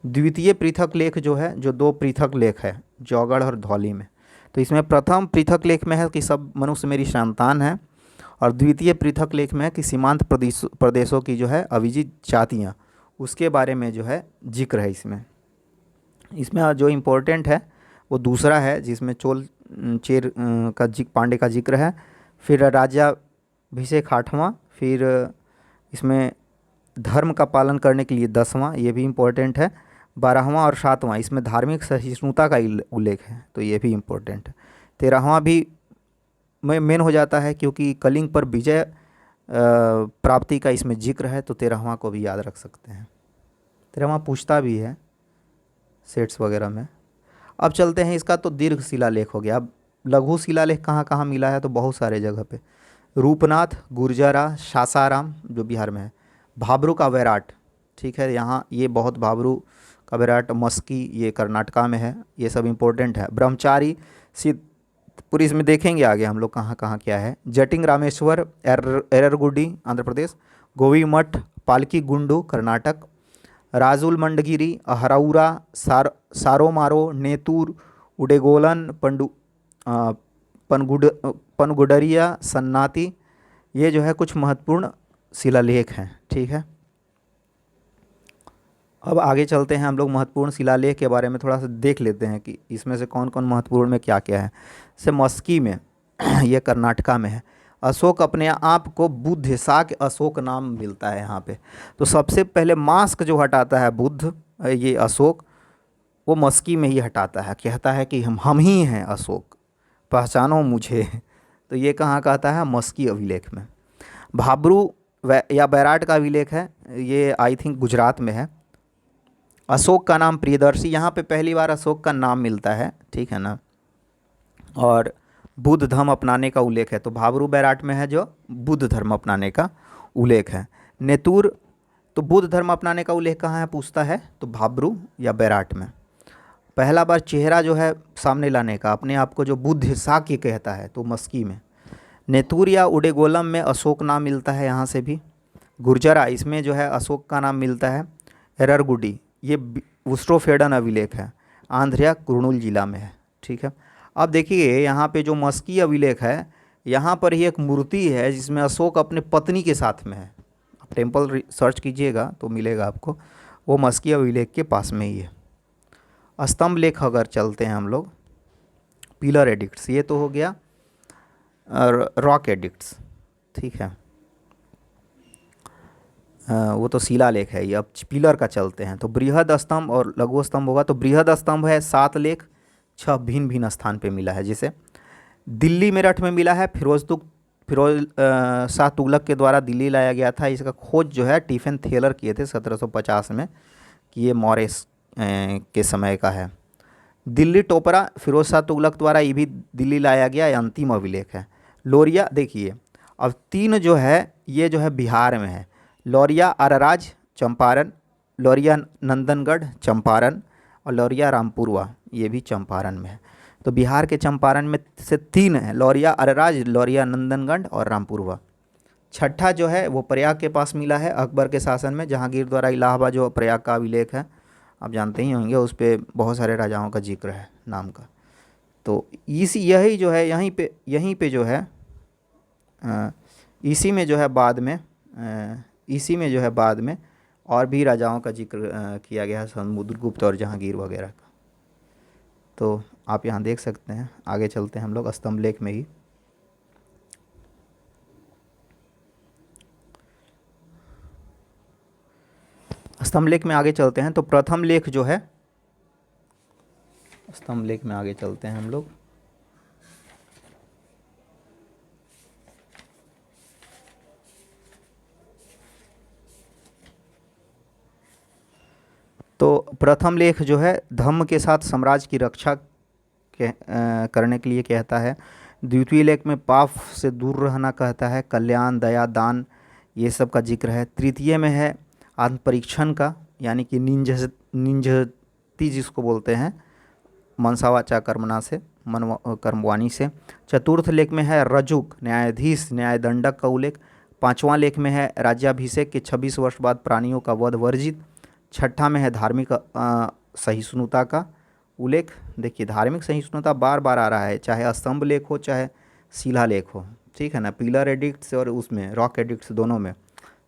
द्वितीय पृथक लेख जो है, जो 2 पृथक लेख है जौगढ़ और धौली में, तो इसमें प्रथम पृथक लेख में है कि सब मनुष्य मेरी संतान है, और द्वितीय पृथक लेख में है कि सीमांत प्रदेशों की जो है अभिजित जातियाँ, उसके बारे में जो है जिक्र है इसमें। इसमें जो इम्पोर्टेंट है वो दूसरा है जिसमें चोल चेर का पांडे का जिक्र है। फिर राज्याभिषेक 8वां, फिर इसमें धर्म का पालन करने के लिए 10वां, ये भी इम्पोर्टेंट है। 12वां और 7वां इसमें धार्मिक सहिष्णुता का उल्लेख है, तो ये भी इम्पोर्टेंट है। 13वां भी मेन हो जाता है क्योंकि कलिंग पर विजय प्राप्ति का इसमें जिक्र है, तो 13वां को भी याद रख सकते हैं। 13वां पूछता भी है सेट्स वगैरह में। अब चलते हैं, इसका तो दीर्घ शिलालेख हो गया। अब लघु शिलालेख कहाँ कहाँ मिला है, तो बहुत सारे जगह पे। रूपनाथ, गुर्जरा, सासाराम जो बिहार में है, भाबरू का वैराट, ठीक है, यहाँ ये बहुत भाबरू का वैराट, मस्की ये कर्नाटका में है, ये सब इम्पोर्टेंट है। ब्रह्मचारी पूरी इसमें देखेंगे आगे हम लोग कहाँ कहाँ क्या है। जटिंग रामेश्वर एररगुडी आंध्र प्रदेश, गोवी मठ पालकी गुंडू कर्नाटक, राजुल मंडगिरी अहरौरा सारोमारो नेतूर उडेगोलन पनगुडरिया सन्नाती, ये जो है कुछ महत्वपूर्ण शिलालेख हैं, ठीक है। अब आगे चलते हैं हम लोग, महत्वपूर्ण शिलालेख के बारे में थोड़ा सा देख लेते हैं कि इसमें से कौन कौन महत्वपूर्ण में क्या क्या है। जैसे मस्की में ये कर्नाटका में है। अशोक अपने आप को बुद्ध शाक अशोक नाम मिलता है यहाँ पे। तो सबसे पहले मास्क जो हटाता है बुद्ध, ये अशोक, वो मस्की में ही हटाता है, कहता है कि हम ही हैं अशोक, पहचानो मुझे। तो ये कहाँ कहता है? मस्की अभिलेख में। भाब्रू या बैराट का अभिलेख है, ये आई थिंक गुजरात में है। अशोक का नाम प्रियदर्शी, यहाँ पे पहली बार अशोक का नाम मिलता है, ठीक है ना। और बुद्ध धर्म अपनाने का उल्लेख है, तो भाबरू बैराट में है जो बुद्ध धर्म अपनाने का उल्लेख है। नेतुर, तो बुद्ध धर्म अपनाने का उल्लेख कहाँ है पूछता है, तो भाबरू या बैराट में। पहला बार चेहरा जो है सामने लाने का, अपने आप को जो बुद्ध शाक्य कहता है, तो मस्की में। नेतुर या उडेगोलम में अशोक नाम मिलता है, यहाँ से भी। गुर्जरा, इसमें जो है अशोक का नाम मिलता है। एररगुडी, ये उस्ट्रोफेडन अभिलेख है, आंध्र कुर्नूल जिला में है, ठीक है। अब देखिए यहाँ पे जो मस्की अभिलेख है, यहाँ पर ही एक मूर्ति है जिसमें अशोक अपने पत्नी के साथ में है। आप टेम्पल सर्च कीजिएगा तो मिलेगा आपको, वो मस्की अभिलेख के पास में ही है। स्तंभ लेख अगर चलते हैं हम लोग, पिलर एडिक्ट्स, ये तो हो गया रॉक एडिक्ट्स, ठीक है। वो तो शिलालेख है ये। अब पिलर का चलते हैं, तो बृहद स्तंभ और लघु स्तंभ होगा। तो बृहद स्तंभ है 7 लेख, 6 भिन्न भिन्न स्थान पे मिला है। जैसे दिल्ली मेरठ में मिला है, फिरोज शाह तुगलक के द्वारा दिल्ली लाया गया था। इसका खोज जो है टिफिन थेलर किए थे 1750 में, कि ये मौर्य के समय का है। दिल्ली टोपरा फिरोज शाह तुगलक द्वारा ये भी दिल्ली लाया गया, ये अंतिम अभिलेख है। लोरिया, देखिए अब 3 जो है ये जो है बिहार में है। लौरिया अरराज चंपारण, लौरिया नंदनगढ़ चंपारण, और लौरिया रामपुरवा, ये भी चंपारण में है। तो बिहार के चंपारण में से 3 है, लौरिया अरराज, लौरिया नंदनगढ़ और रामपुरवा। छठा जो है वो प्रयाग के पास मिला है, अकबर के शासन में। जहांगीर द्वारा इलाहाबाद जो प्रयाग का अभिलेख है, आप जानते ही होंगे, उस पर बहुत सारे राजाओं का जिक्र है नाम का। तो यही जो है यहीं पे जो है इसी में जो है बाद में और भी राजाओं का जिक्र किया गया है, समुद्रगुप्त और जहांगीर वगैरह का। तो आप यहाँ देख सकते हैं। आगे चलते हैं हम लोग स्तंभ लेख में ही। स्तंभ लेख में आगे चलते हैं, तो प्रथम लेख जो है, स्तंभ लेख में आगे चलते हैं हम लोग। तो प्रथम लेख जो है धम्म के साथ साम्राज्य की रक्षा करने के लिए कहता है। द्वितीय लेख में पाप से दूर रहना कहता है, कल्याण, दया, दान, ये सब का जिक्र है। तृतीय में है आत्म परीक्षण का, यानी कि निंजती जिसको बोलते हैं, मनसा वाचा कर्मणा से, मन कर्मवाणी से। चतुर्थ लेख में है रजुक, न्यायाधीश, न्यायदंडक का उल्लेख। 5वां लेख में है राज्याभिषेक के 26 वर्ष बाद प्राणियों का वध वर्जित। 6ठा में है धार्मिक सहिष्णुता का उल्लेख। देखिए धार्मिक सहिष्णुता बार बार आ रहा है, चाहे स्तंभ लेख हो चाहे शिला लेख हो, ठीक है ना। पिलर एडिक्ट्स और उसमें रॉक एडिक्ट्स दोनों में।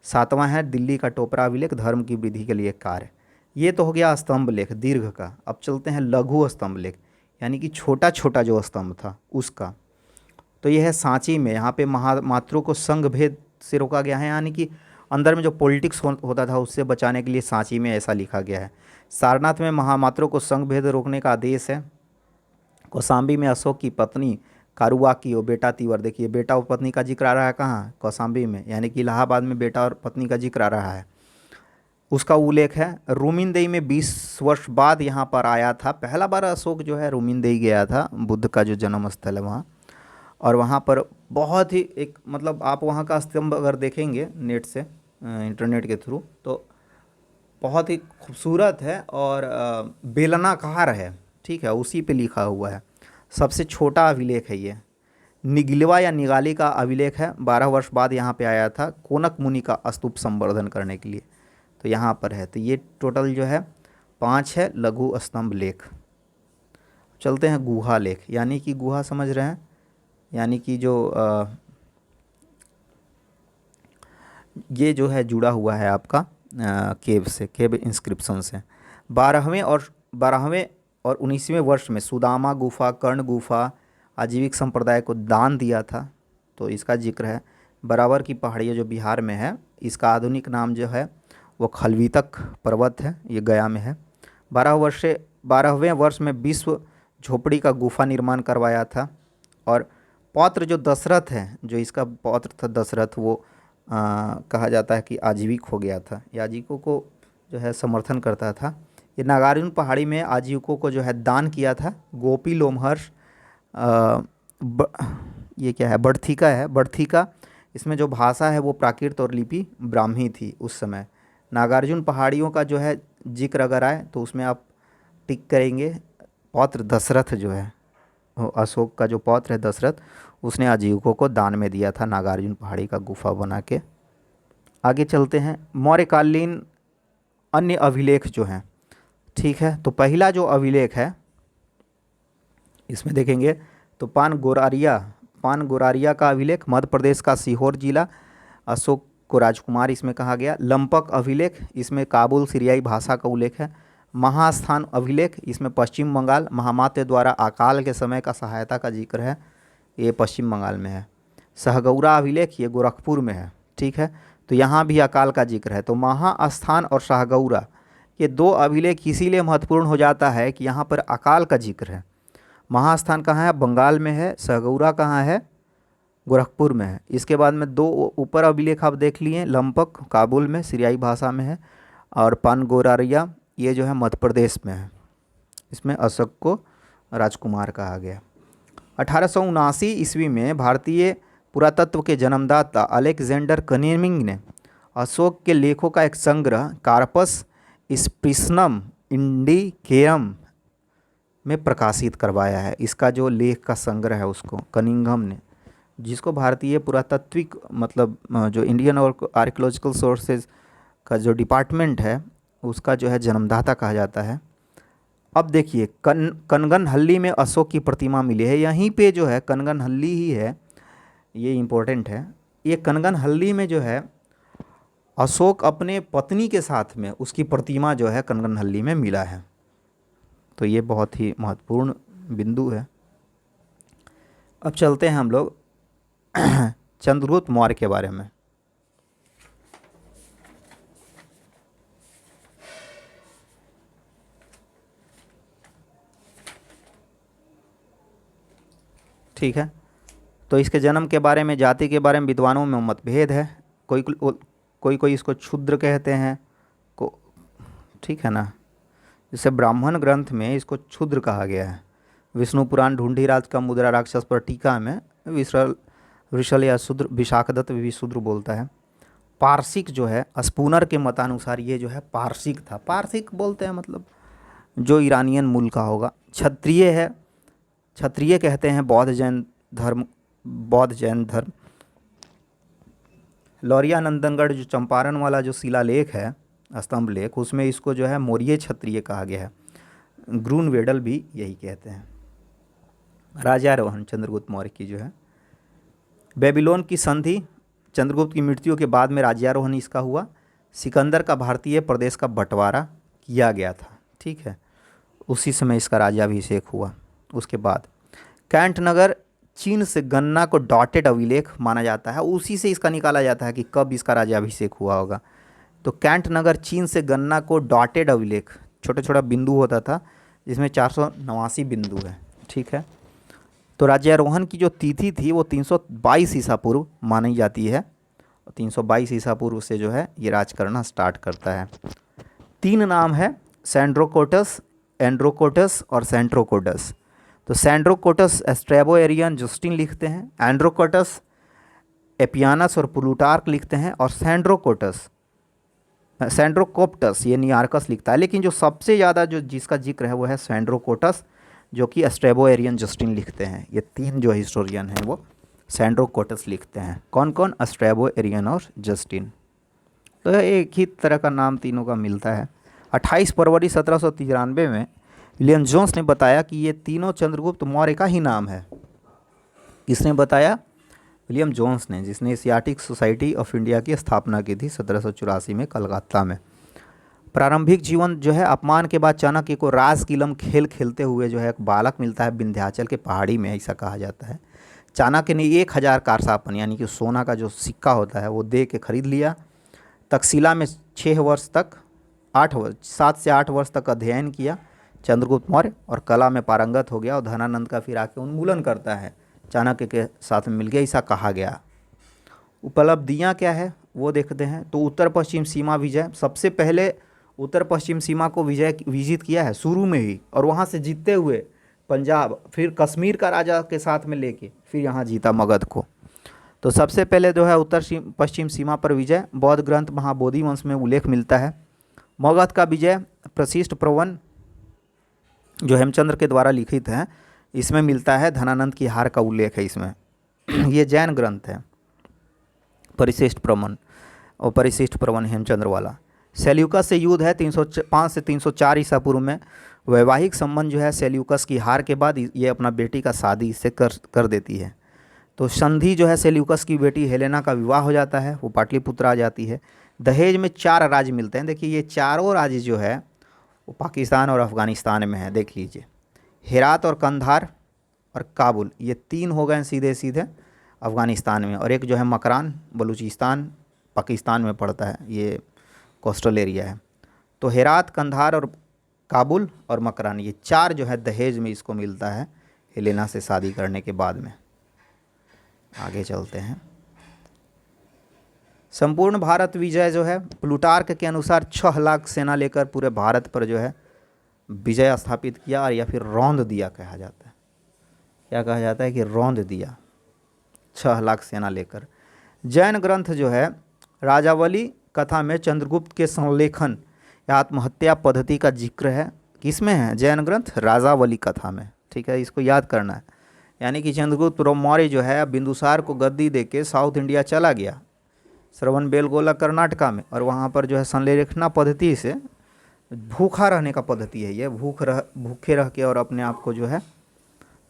7वां है दिल्ली का टोपरा अभिलेख, धर्म की वृद्धि के लिए कार्य। ये तो हो गया स्तंभ लेख दीर्घ का। अब चलते हैं लघु स्तंभ लेख, यानी कि छोटा छोटा जो स्तंभ था उसका। तो यह है सांची में, यहाँ पे महामात्रों को संघ भेद से रोका गया है, यानी कि अंदर में जो पॉलिटिक्स होता था उससे बचाने के लिए सांची में ऐसा लिखा गया है। सारनाथ में महामात्रों को संघ भेद रोकने का आदेश है। कौशाम्बी में अशोक की पत्नी कारुवाकी और बेटा तीवर, देखिए बेटा और पत्नी का जिक्र आ रहा है कहाँ, कौशाम्बी में, यानी कि इलाहाबाद में बेटा और पत्नी का जिक्र आ रहा है, उसका उल्लेख है। रूमिनदेई में 20 वर्ष बाद यहाँ पर आया था। पहला बार अशोक जो है रूमिनदेई गया था, बुद्ध का जो जन्म स्थल है वहाँ। और वहाँ पर बहुत ही एक मतलब आप वहाँ का स्तंभ अगर देखेंगे नेट से, इंटरनेट के थ्रू, तो बहुत ही खूबसूरत है और बेलनाकार है, ठीक है, उसी पे लिखा हुआ है। सबसे छोटा अभिलेख है ये। निगलवा या निगाली का अभिलेख है, 12 वर्ष बाद यहाँ पे आया था कोनक मुनि का स्तूप संवर्धन करने के लिए, तो यहाँ पर है। तो ये टोटल जो है 5 है लघु स्तंभ लेख। चलते हैं गुहा लेख, यानी कि गुहा समझ रहे हैं, यानी कि जो ये जो है जुड़ा हुआ है आपका केव से, केव इंस्क्रिप्शन से। 12वें और 19वें वर्ष में सुदामा गुफा, कर्ण गुफा आजीविक संप्रदाय को दान दिया था, तो इसका जिक्र है। बराबर की पहाड़ियाँ जो बिहार में है, इसका आधुनिक नाम जो है वो खलवीतक पर्वत है, ये गया में है। 12वें वर्ष में विश्व झोपड़ी का गुफा निर्माण करवाया था। और पौत्र जो दशरथ है, जो इसका पौत्र था दशरथ, वो कहा जाता है कि आजीविक हो गया था, ये आजीविकों को जो है समर्थन करता था। ये नागार्जुन पहाड़ी में आजीविकों को जो है दान किया था। गोपी लोमहर्ष ये क्या है, बड़थिका है, बड़थिका। इसमें जो भाषा है वो प्राकृत और लिपि ब्राह्मी थी उस समय। नागार्जुन पहाड़ियों का जो है जिक्र अगर आए तो उसमें आप टिक करेंगे पौत्र दशरथ जो है, अशोक का जो पौत्र है दशरथ, उसने आजीविकों को दान में दिया था नागार्जुन पहाड़ी का गुफा बना के। आगे चलते हैं, मौर्यकालीन अन्य अभिलेख जो हैं, ठीक है। तो पहला जो अभिलेख है इसमें देखेंगे तो पान गोरारिया का अभिलेख, मध्य प्रदेश का सीहोर जिला, अशोक को राजकुमार इसमें कहा गया। लंपक अभिलेख, इसमें काबुल सीरियाई भाषा का उल्लेख है। महास्थान अभिलेख, इसमें पश्चिम बंगाल महामात्य द्वारा अकाल के समय का सहायता का जिक्र है, ये पश्चिम बंगाल में है। सहगौरा अभिलेख, ये गोरखपुर में है, ठीक है। तो यहाँ भी अकाल का जिक्र है। तो महास्थान और सहगौरा ये दो अभिलेख इसीलिए महत्वपूर्ण हो जाता है कि यहाँ पर अकाल का जिक्र है। महास्थान कहाँ है, बंगाल में है। सहगौरा कहाँ है, गोरखपुर में है। इसके बाद में दो ऊपर अभिलेख आप देख लिए, लंपक काबुल में सीरियाई भाषा में है, और पानगोरारिया ये जो है मध्य प्रदेश में है। इसमें अशोक को राजकुमार कहा गया। 1879 ईस्वी में भारतीय पुरातत्व के जन्मदाता अलेक्जेंडर कनीमिंग ने अशोक के लेखों का एक संग्रह कार्पस स्प्रिसनम इंडिकेरम में प्रकाशित करवाया है। इसका जो लेख का संग्रह है उसको कनिंघम ने, जिसको भारतीय पुरातात्विक मतलब जो इंडियन और आर्कियोलॉजिकल सोर्सेज का जो डिपार्टमेंट है उसका जो है जन्मदाता कहा जाता है। अब देखिए कनगनहल्ली में अशोक की प्रतिमा मिली है। यहीं पे जो है कनगनहल्ली ही है, ये इम्पोर्टेंट है। ये कनगनहल्ली में जो है अशोक अपने पत्नी के साथ में उसकी प्रतिमा जो है कनगनहल्ली में मिला है। तो ये बहुत ही महत्वपूर्ण बिंदु है। अब चलते हैं हम लोग चंद्रगुप्त मौर्य के बारे में। ठीक है, तो इसके जन्म के बारे में, जाति के बारे में विद्वानों में मतभेद है। कोई इसको क्षुद्र कहते हैं को, ठीक है ना। जैसे ब्राह्मण ग्रंथ में इसको क्षुद्र कहा गया है। विष्णु पुराण ढूंढीराज का मुद्रा राक्षस पर टीका में विशल या शूद्र, विशाखदत्त भी शूद्र बोलता है। पारसिक जो है स्पूनर के मतानुसार ये जो है पारसिक था। पारसिक बोलते हैं मतलब जो ईरानियन मूल का होगा। क्षत्रिय है, क्षत्रिय कहते हैं बौद्ध जैन धर्म। लौरिया नंदनगढ़ जो चंपारण वाला जो शिलालेख है, स्तंभ लेख, उसमें इसको जो है मौर्य क्षत्रिय कहा गया है। ग्रून वेडल भी यही कहते हैं। राजारोहण चंद्रगुप्त मौर्य की जो है। बेबीलोन की संधि, चंद्रगुप्त की मृत्यु के बाद में राज्यारोहण इसका हुआ। सिकंदर का भारतीय प्रदेश का बंटवारा किया गया था, ठीक है, उसी समय इसका राज्याभिषेक हुआ। उसके बाद कैंट नगर चीन से गन्ना को डॉटेड अभिलेख माना जाता है, उसी से इसका निकाला जाता है कि कब इसका राज्याभिषेक हुआ होगा। तो कैंट नगर चीन से गन्ना को डॉटेड अभिलेख, छोटा छोटा बिंदु होता था जिसमें 489 बिंदु है, ठीक है। तो राज्यारोहण की जो तिथि थी वो 322 ईसा पूर्व मानी जाती है। 322 ईसा पूर्व से जो है ये राज करना स्टार्ट करता है। 3 नाम है, सैंड्रोकोटस, एंड्रोकोटस और सेंट्रोकोटस। तो सैंड्रोकोटस स्ट्रैबो एरियन जस्टिन लिखते हैं, एंड्रोकोटस एपियानस और प्लूटार्क लिखते हैं, और सैंड्रोकोप्टस ये नियार्कस लिखता है। लेकिन जो सबसे ज़्यादा जो जिसका जिक्र है वो है सैंड्रोकोटस, जो कि स्ट्रैबो एरियन जस्टिन लिखते हैं। ये 3 जो हिस्टोरियन हैं वो सैंड्रोकोटस लिखते हैं। कौन कौन, स्ट्रैबो एरियन और जस्टिन। तो एक ही तरह का नाम तीनों का मिलता है। 28 फरवरी 1793 में विलियम जोन्स ने बताया कि ये तीनों चंद्रगुप्त मौर्य का ही नाम है। किसने बताया? विलियम जोन्स ने, जिसने एशियाटिक सोसाइटी ऑफ इंडिया की स्थापना की थी 1784 में कलकत्ता में। प्रारंभिक जीवन जो है अपमान के बाद चाणक्य को रासकीलम खेल खेलते हुए जो है एक बालक मिलता है विंध्याचल के पहाड़ी में, ऐसा कहा जाता है। चाणक्य ने 1000 कारसापन यानी कि सोना का जो सिक्का होता है वो दे के खरीद लिया। तक्षशिला में 6 वर्ष तक 7 से 8 वर्ष तक अध्ययन किया चंद्रगुप्त मौर्य, और कला में पारंगत हो गया और धनानंद का फिर आके उन्मूलन करता है, चाणक्य के साथ में मिल गया, ऐसा कहा गया। उपलब्धियां क्या है वो देखते हैं। तो उत्तर पश्चिम सीमा विजय, सबसे पहले उत्तर पश्चिम सीमा को विजित किया है शुरू में ही, और वहाँ से जीतते हुए पंजाब, फिर कश्मीर का राजा के साथ में लेके फिर यहाँ जीता मगध को। तो सबसे पहले जो है उत्तर पश्चिम सीमा पर विजय, बौद्ध ग्रंथ महाबोधि वंश में उल्लेख मिलता है। मगध का विजय प्रशिष्ट प्रवन जो हेमचंद्र के द्वारा लिखित है, इसमें मिलता है, धनानंद की हार का उल्लेख है इसमें। ये जैन ग्रंथ है परिशिष्ट प्रवन, और परिशिष्ट प्रवन हेमचंद्र वाला। सेल्यूकस से युद्ध है 305 से 304 ईसा पूर्व में। वैवाहिक संबंध जो है सेल्यूकस की हार के बाद ये अपना बेटी का शादी इससे कर देती है। तो संधि जो है सेल्यूकस की बेटी हेलेना का विवाह हो जाता है, वो पाटलिपुत्र आ जाती है। दहेज में 4 राज्य मिलते हैं। देखिए ये चारों राज्य जो है वो पाकिस्तान और अफ़गानिस्तान में है, देख लीजिए। हेरात और कंधार और काबुल, ये 3 हो गए सीधे सीधे अफ़गानिस्तान में, और एक जो है मकरान बलूचिस्तान पाकिस्तान में पड़ता है, ये कोस्टल एरिया है। तो हेरात, कंधार और काबुल और मकरान, ये 4 जो है दहेज में इसको मिलता है हेलेना से शादी करने के बाद में। आगे चलते हैं। संपूर्ण भारत विजय जो है प्लूटार्क के अनुसार 6 लाख सेना लेकर पूरे भारत पर जो है विजय स्थापित किया, और या फिर रौंद दिया कहा जाता है। क्या कहा जाता है कि रौंद दिया 6 लाख सेना लेकर। जैन ग्रंथ जो है राजावली कथा में चंद्रगुप्त के संलेखन या आत्महत्या पद्धति का जिक्र है। किसमें है? जैन ग्रंथ राजावली कथा में, ठीक है, इसको याद करना है। यानी कि चंद्रगुप्त मौर्य जो है बिंदुसार को गद्दी देके साउथ इंडिया चला गया, श्रवण बेलगोला कर्नाटका में, और वहाँ पर जो है संलेखना पद्धति से भूखा रहने का पद्धति है ये, भूखे रह के और अपने आप को जो है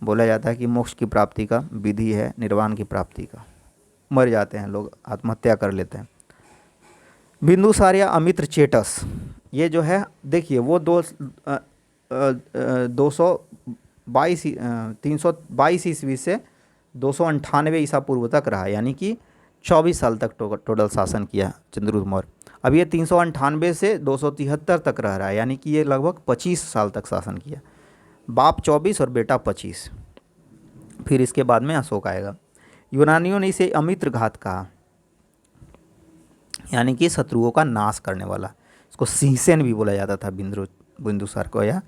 बोला जाता है कि मोक्ष की प्राप्ति का विधि है, निर्वाण की प्राप्ति का। मर जाते हैं लोग, आत्महत्या कर लेते हैं। बिंदुसार या अमित्र चेटस, ये जो है देखिए वो 322 ईस्वी से 298 ईसा पूर्व तक रहा, यानी कि 24 साल तक टोटल शासन किया चंद्रगुप्त मौर्य। अब ये 398 से 273 तक रह रहा है, यानी कि ये लगभग 25 साल तक शासन किया। बाप 24 और बेटा 25। फिर इसके बाद में अशोक आएगा। यूनानियों ने इसे अमित्र घात कहा, यानी कि शत्रुओं का नाश करने वाला। इसको सिंहसेन भी बोला जाता था बिंदुसार को, या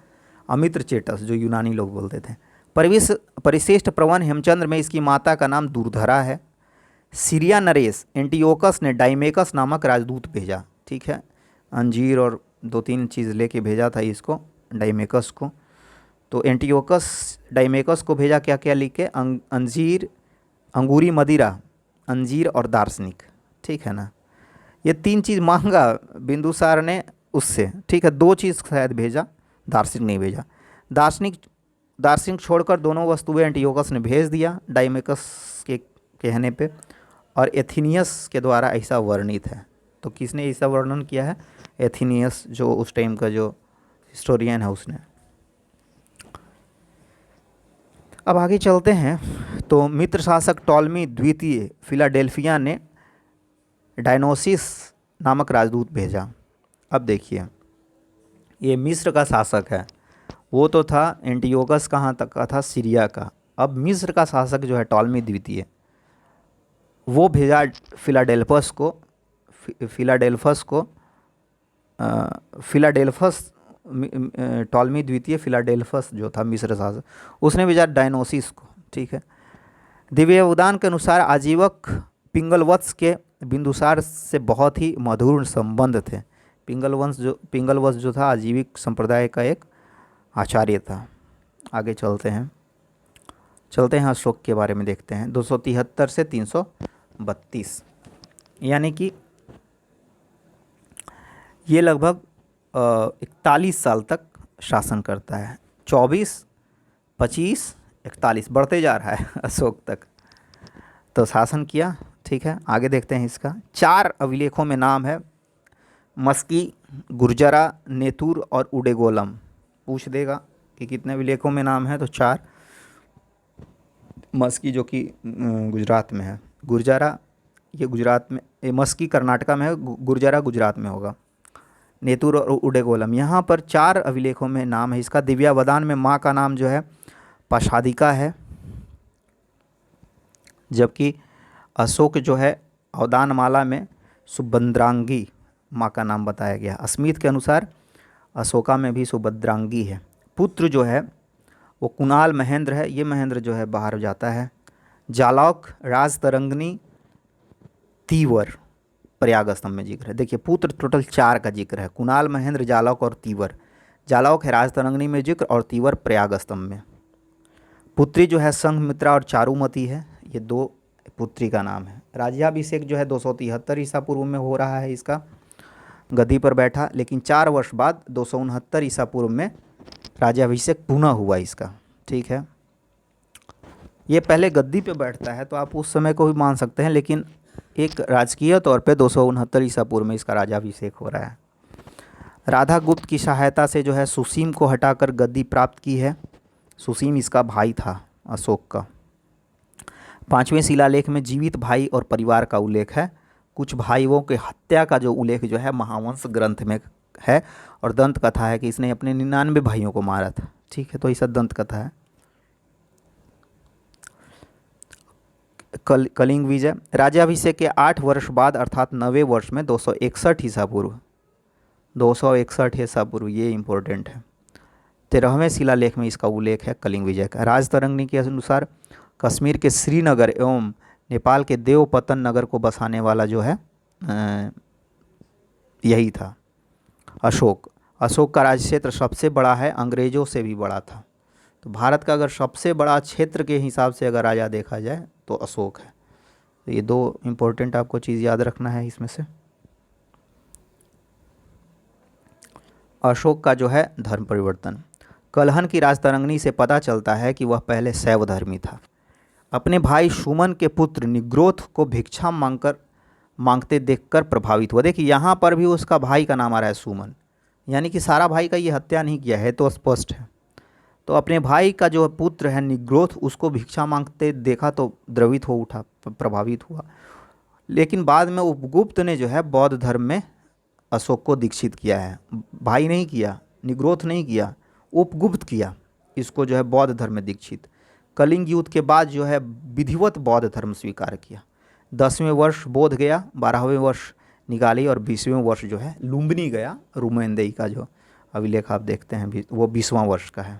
अमित्र चेटस जो यूनानी लोग बोलते थे। परिशिष्ट प्रवन हेमचंद्र में इसकी माता का नाम दुर्धरा है। सीरिया नरेश एंटियोकस ने डाइमेकस नामक राजदूत भेजा, ठीक है, अंजीर और 2-3 चीज़ लेके भेजा था इसको, डाइमेकस को। तो एंटियोकस डाइमेकस को भेजा क्या क्या लिख के, अंजीर, अंगूरी मदिरा, अंजीर और दार्शनिक, ठीक है ना। ये 3 चीज़ मांगा बिंदुसार ने उससे, ठीक है। 2 चीज़ शायद भेजा, दार्शनिक नहीं भेजा। दार्शनिक छोड़कर दोनों वस्तुएं एंटियोकस ने भेज दिया डाइमेकस के कहने पे, और एथिनियस के द्वारा ऐसा वर्णित है। तो किसने ऐसा वर्णन किया है? एथिनियस, जो उस टाइम का जो हिस्टोरियन है उसने। अब आगे चलते हैं। तो मित्र शासक टॉलमी द्वितीय फिलाडेल्फिया ने डायनोसिस नामक राजदूत भेजा। अब देखिए ये मिस्र का शासक है, वो तो था एंटियोकस कहाँ तक का था, सीरिया का। अब मिस्र का शासक जो है टॉलमी द्वितीय, वो भेजा फिलाडेल्फस टॉलमी द्वितीय फिलाडेल्फस जो था मिस्र शासक, उसने भेजा डायनोसिस को, ठीक है। दिव्यवदान के अनुसार आजीवक पिंगलवत्स के बिंदुसार से बहुत ही मधुर संबंध थे। पिंगलवत्स जो था आजीविक संप्रदाय का एक आचार्य था। आगे चलते हैं अशोक के बारे में देखते हैं। 273 से 332, यानी कि ये लगभग 41 साल तक शासन करता है। 24, 25, 41 बढ़ते जा रहा है अशोक तक तो शासन किया, ठीक है। आगे देखते हैं इसका 4 अभिलेखों में नाम है मस्की, गुर्जरा, नेतुर और उडेगोलम। पूछ देगा कि कितने विलेखों में नाम है, तो 4। मस्की जो कि गुजरात में है, गुर्जरा ये गुजरात में, ये मस्की कर्नाटका में है, गुर्जरा गुजरात में होगा, नेतुर और उडेगोलम। यहाँ पर 4 अभिलेखों में नाम है इसका। दिव्यावदान में माँ का नाम जो है पाशादिका है, जबकि अशोक जो है अवदानमाला में सुभद्रांगी माँ का नाम बताया गया। स्मिथ के अनुसार अशोका में भी सुभद्रांगी है। पुत्र जो है वो कुणाल महेंद्र है, ये महेंद्र जो है बाहर जाता है। जालौक, राजतरंगिणी, तीवर प्रयाग स्तंभ में जिक्र है। देखिए पुत्र टोटल 4 का जिक्र है, कुणाल, महेंद्र, जालौक और तीवर। जालौक है राजतरंगिणी में जिक्र और तीवर प्रयाग स्तंभ में। पुत्री जो है संघमित्रा और चारुमती है, ये 2 पुत्री का नाम है। राज्याभिषेक जो है 273 ईसा पूर्व में हो रहा है इसका, गद्दी पर बैठा, लेकिन 4 वर्ष बाद 269 ईसा पूर्व में राज्याभिषेक पुनः हुआ इसका। ठीक है, ये पहले गद्दी पे बैठता है तो आप उस समय को भी मान सकते हैं, लेकिन एक राजकीय तौर पे 269 ईसा पूर्व में इसका राज्याभिषेक हो रहा है। राधा गुप्त की सहायता से जो है सुसीम को हटाकर गद्दी प्राप्त की है। सुसीम इसका भाई था अशोक का। 5वें शिलालेख में जीवित भाई और परिवार का उल्लेख है। कुछ भाइयों के हत्या का जो उल्लेख जो है महावंश ग्रंथ में है, और दंत कथा है कि इसने अपने 99 भाइयों को मारा था। ठीक है, तो ये दंत कथा है। कलिंग विजय, राज्याभिषेक के 8 वर्ष बाद अर्थात 9वें वर्ष में 261 ईसा पूर्व, 261 ईसा पूर्व, ये इंपॉर्टेंट है। 13वें शिलालेख में इसका उल्लेख है कलिंग विजय का। राजतरंगिणी के अनुसार कश्मीर के श्रीनगर एवं नेपाल के देवपतन नगर को बसाने वाला जो है यही था अशोक। अशोक का राज्य क्षेत्र सबसे बड़ा है, अंग्रेज़ों से भी बड़ा था। तो भारत का अगर सबसे बड़ा क्षेत्र के हिसाब से अगर राजा देखा जाए तो अशोक है। तो ये 2 इम्पोर्टेंट आपको चीज़ याद रखना है इसमें से। अशोक का जो है धर्म परिवर्तन, कलहन की राजतरंगिणी से पता चलता है कि वह पहले शैव धर्मी था। अपने भाई सुमन के पुत्र निग्रोथ को भिक्षा मांगते देखकर प्रभावित हुआ। देखिए यहाँ पर भी उसका भाई का नाम आ रहा है सुमन, यानी कि सारा भाई का ये हत्या नहीं किया है, तो स्पष्ट है। तो अपने भाई का जो पुत्र है निग्रोथ, उसको भिक्षा मांगते देखा तो द्रवित हो उठा, प्रभावित हुआ। लेकिन बाद में उपगुप्त ने जो है बौद्ध धर्म में अशोक को दीक्षित किया है। भाई नहीं किया, निग्रोथ नहीं किया, उपगुप्त किया इसको जो है बौद्ध धर्म में दीक्षित। कलिंग युद्ध के बाद जो है विधिवत बौद्ध धर्म स्वीकार किया। 10वें वर्ष बोध गया, 12वें वर्ष निकाली और 20वें वर्ष जो है लुम्बिनी गया। रुमेंदेई का जो अभिलेख आप देखते हैं वो 20वां वर्ष का है।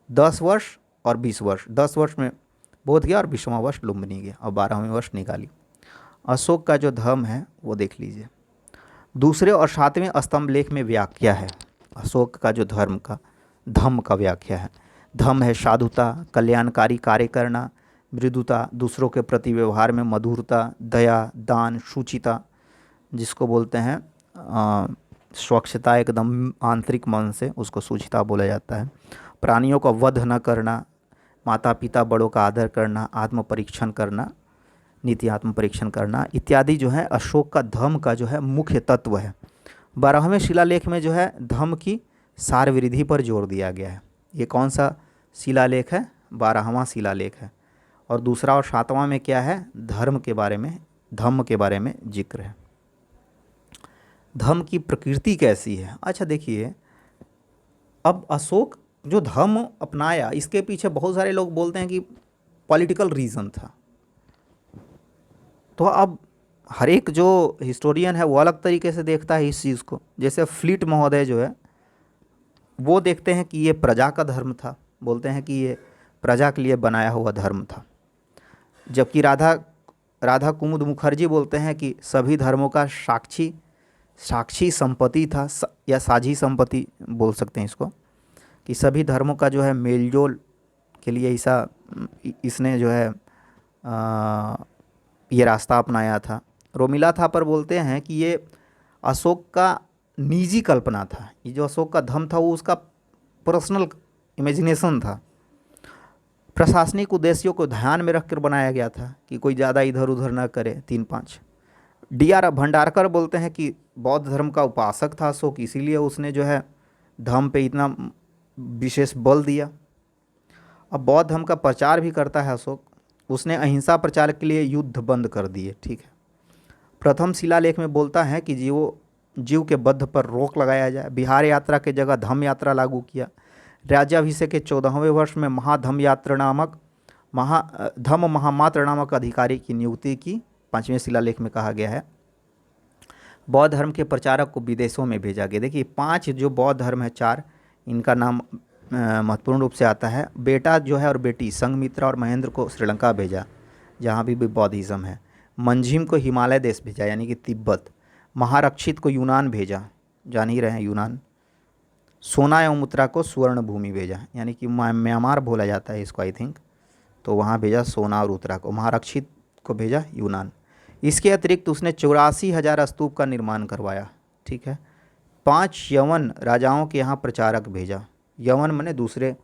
10 वर्ष और 20 वर्ष, 10 वर्ष में बोध गया और 20वां वर्ष लुम्बिनी गया और 12वें वर्ष निकाली। अशोक का जो धर्म है वो देख लीजिए। दूसरे और 7वें स्तंभ लेख में व्याख्या है अशोक का जो धम्म का व्याख्या है। धम्म है साधुता, कल्याणकारी कार्य करना, मृदुता, दूसरों के प्रति व्यवहार में मधुरता, दया, दान, शुचिता, जिसको बोलते हैं स्वच्छता, एकदम आंतरिक मन से उसको शुचिता बोला जाता है। प्राणियों का वध न करना, माता पिता बड़ों का आदर करना, आत्म परीक्षण करना, नीति आत्म परीक्षण करना इत्यादि जो है अशोक का धम्म का जो है मुख्य तत्व है। 12वें शिलालेख में जो है धम्म की सारविधि पर जोर दिया गया है। ये कौन सा शिलालेख है? 12वां शिलालेख है। और दूसरा और 7वां में क्या है? धर्म के बारे में, धम्म के बारे में जिक्र है। धम्म की प्रकृति कैसी है? अच्छा देखिए, अब अशोक जो धम्म अपनाया इसके पीछे बहुत सारे लोग बोलते हैं कि पॉलिटिकल रीज़न था। तो अब हर एक जो हिस्टोरियन है वो अलग तरीके से देखता है इस चीज़ को। जैसे फ्लीट महोदय जो है वो देखते हैं कि ये प्रजा का धर्म था, बोलते हैं कि ये प्रजा के लिए बनाया हुआ धर्म था। जबकि राधा कुमुद मुखर्जी बोलते हैं कि सभी धर्मों का साक्षी संपत्ति था, या साझी संपत्ति बोल सकते हैं इसको, कि सभी धर्मों का जो है मेलजोल के लिए इसने जो है ये रास्ता अपनाया था। रोमिला थापर बोलते हैं कि ये अशोक का निजी कल्पना था। ये जो अशोक का धम्म था वो उसका पर्सनल इमेजिनेशन था। प्रशासनिक उद्देश्यों को ध्यान में रखकर बनाया गया था कि कोई ज़्यादा इधर उधर ना करे। 3-5 D.R. भंडारकर बोलते हैं कि बौद्ध धर्म का उपासक था अशोक, इसीलिए उसने जो है धम्म पे इतना विशेष बल दिया। अब बौद्ध धर्म का प्रचार भी करता है अशोक। उसने अहिंसा प्रचार के लिए युद्ध बंद कर दिए, ठीक है। प्रथम शिलालेख में बोलता है कि जीव के वध पर रोक लगाया जाए। बिहार यात्रा के जगह धम्म यात्रा लागू किया। राज्याभिषेक के 14वें वर्ष में धम्म महामात्र नामक अधिकारी की नियुक्ति की। 5वें शिलालेख में कहा गया है। बौद्ध धर्म के प्रचारक को विदेशों में भेजा गया। देखिए 5 जो बौद्ध धर्म है, 4 इनका नाम महत्वपूर्ण रूप से आता है। बेटा जो है और बेटी संघमित्रा और महेंद्र को श्रीलंका भेजा, जहाँ भी बौद्धिज़्म है। मंझिम को हिमालय देश भेजा, यानी कि तिब्बत। महारक्षित को यूनान भेजा, जान ही रहे हैं यूनान। सोना एवं मुद्रा को स्वर्ण भूमि भेजा, यानी कि म्यांमार बोला जाता है इसको आई थिंक, तो वहाँ भेजा सोना और उत्तरा को। महारक्षित को भेजा यूनान। इसके अतिरिक्त उसने 84,000 स्तूप का निर्माण करवाया, ठीक है। 5 यवन राजाओं के यहाँ प्रचारक भेजा। यवन माने दूसरे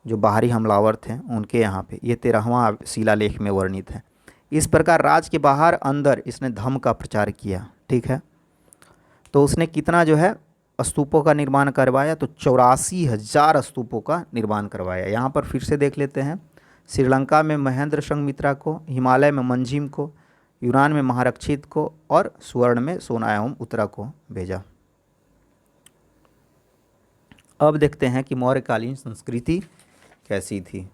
जो बाहरी हमलावर थे उनके यहाँ पे। ये 13वां शिलालेख में वर्णित है। इस प्रकार राज के बाहर अंदर इसने धम्म का प्रचार किया, ठीक है। तो उसने कितना जो है स्तूपों का निर्माण करवाया, तो 84,000 स्तूपों का निर्माण करवाया। यहाँ पर फिर से देख लेते हैं। श्रीलंका में महेंद्र संघमित्रा को, हिमालय में मंझिम को, यूनान में महारक्षित को और स्वर्ण में सोना एवं उत्तरा को भेजा। अब देखते हैं कि मौर्यकालीन संस्कृति कैसी थी।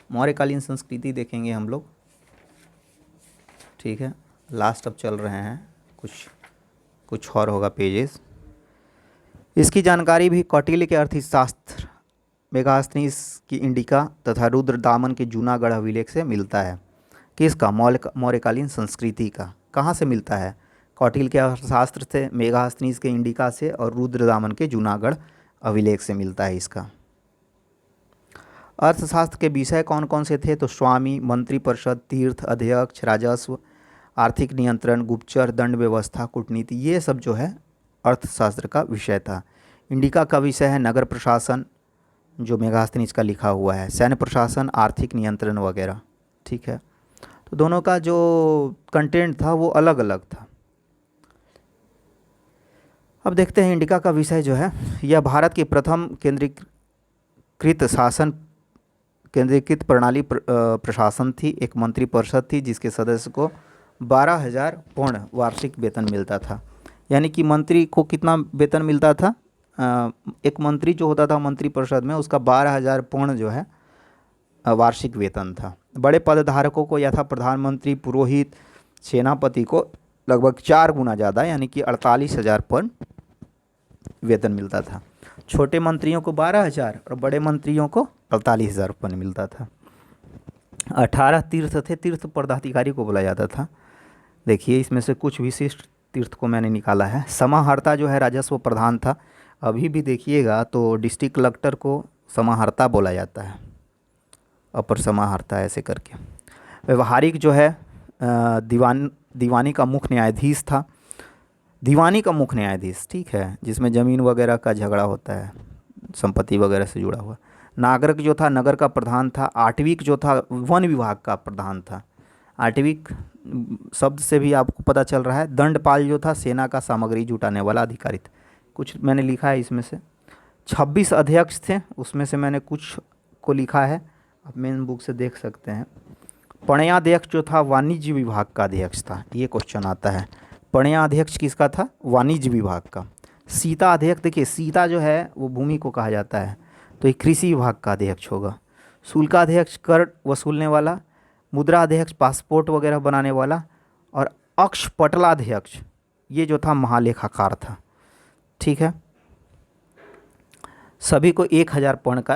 मौर्यकालीन संस्कृति देखेंगे हम लोग, ठीक है। लास्ट अब चल रहे हैं, कुछ और होगा पेजेस। इसकी जानकारी भी कौटिल्य के अर्थशास्त्र, मेगास्थनीज की इंडिका तथा रुद्रदामन के जूनागढ़ अभिलेख से मिलता है। किसका? मौर्यकालीन संस्कृति का। कहाँ से मिलता है? कौटिल्य के अर्थशास्त्र से, मेगास्थनीज के इंडिका से और रुद्रदामन के जूनागढ़ अभिलेख से मिलता है इसका। अर्थशास्त्र के विषय कौन कौन से थे? तो स्वामी, मंत्रिपरिषद, तीर्थ, अध्यक्ष, राजस्व, आर्थिक नियंत्रण, गुप्तचर, दंड व्यवस्था, कूटनीति, ये सब जो है अर्थशास्त्र का विषय था। इंडिका का विषय है नगर प्रशासन, जो मेगास्थनीज का लिखा हुआ है, सैन्य प्रशासन, आर्थिक नियंत्रण वगैरह, ठीक है। तो दोनों का जो कंटेंट था वो अलग अलग था। अब देखते हैं इंडिका का विषय जो है, यह भारत की प्रथम केंद्रीकृत प्रणाली प्रशासन थी। एक मंत्री परिषद थी जिसके सदस्य को 12,000 पूर्ण वार्षिक वेतन मिलता था। यानी कि मंत्री को कितना वेतन मिलता था? एक मंत्री जो होता था मंत्री परिषद में, उसका 12,000 पूर्ण जो है वार्षिक वेतन था। बड़े पदधारकों को यथा प्रधानमंत्री, पुरोहित, सेनापति को लगभग 4 गुना ज़्यादा, यानी कि 48,000 पूर्ण वेतन मिलता था। छोटे मंत्रियों को 12,000 और बड़े मंत्रियों को 48,000 पूर्ण मिलता था। 18 तीर्थ थे, तीर्थ पदाधिकारी को बोला जाता था। देखिए इसमें से कुछ विशिष्ट तीर्थ को मैंने निकाला है। समाहर्ता जो है राजस्व प्रधान था। अभी भी देखिएगा तो डिस्ट्रिक्ट कलेक्टर को समाहर्ता बोला जाता है, अपर समाहर्ता ऐसे करके। व्यवहारिक जो है दीवानी का मुख्य न्यायाधीश था। दीवानी का मुख्य न्यायाधीश, ठीक है, जिसमें ज़मीन वगैरह का झगड़ा होता है, संपत्ति वगैरह से जुड़ा हुआ। नागरिक जो था नगर का प्रधान था। आटविक जो था वन विभाग का प्रधान था। आटविक शब्द से भी आपको पता चल रहा है। दंडपाल जो था सेना का सामग्री जुटाने वाला अधिकारी था। कुछ मैंने लिखा है इसमें से। 26 अध्यक्ष थे, उसमें से मैंने कुछ को लिखा है, आप मेन बुक से देख सकते हैं। पणयाध्यक्ष जो था वाणिज्य विभाग का अध्यक्ष था। ये क्वेश्चन आता है, पणयाध्यक्ष किसका था? वाणिज्य विभाग का। सीता अध्यक्ष, देखिए सीता जो है वो भूमि को कहा जाता है, तो ये कृषि विभाग का अध्यक्ष होगा। शुल्काध्यक्ष कर वसूलने वाला। मुद्राध्यक्ष पासपोर्ट वगैरह बनाने वाला। और अक्षपटलाध्यक्ष ये जो था महालेखाकार था, ठीक है। सभी को 1,000 पर्ण का,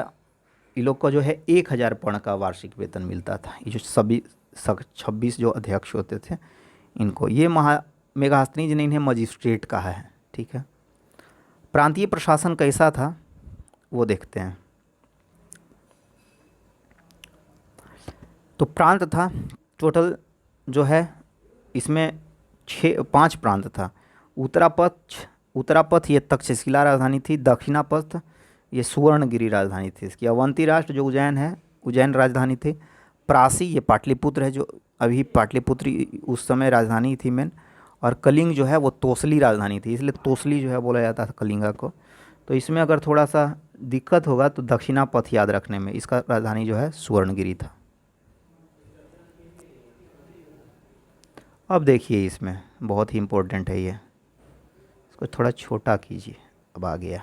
ये लोग को जो है 1,000 पर्ण का वार्षिक वेतन मिलता था। ये जो सभी 26 जो अध्यक्ष होते थे इनको, ये मेगास्थनीज ने इन्हें मजिस्ट्रेट कहा है, ठीक है। प्रांतीय प्रशासन कैसा था वो देखते हैं। तो प्रांत था टोटल जो है, इसमें 5 प्रांत था। उत्तरापथ ये तक्षशिला राजधानी थी। दक्षिणापथ ये सुवर्णगिरी राजधानी थी इसकी। अवंती राष्ट्र जो उज्जैन है, उज्जैन राजधानी थी। प्रासी ये पाटलिपुत्र है, जो अभी पाटलिपुत्री उस समय राजधानी थी मेन, और कलिंग जो है वो तोसली राजधानी थी, इसलिए तोसली जो है बोला जाता था कलिंगा को। तो इसमें अगर थोड़ा सा दिक्कत होगा तो दक्षिणापथ याद रखने में, इसका राजधानी जो है सुवर्णगिरी था। अब देखिए इसमें बहुत ही इम्पोर्टेंट है ये, इसको थोड़ा छोटा कीजिए, अब आ गया,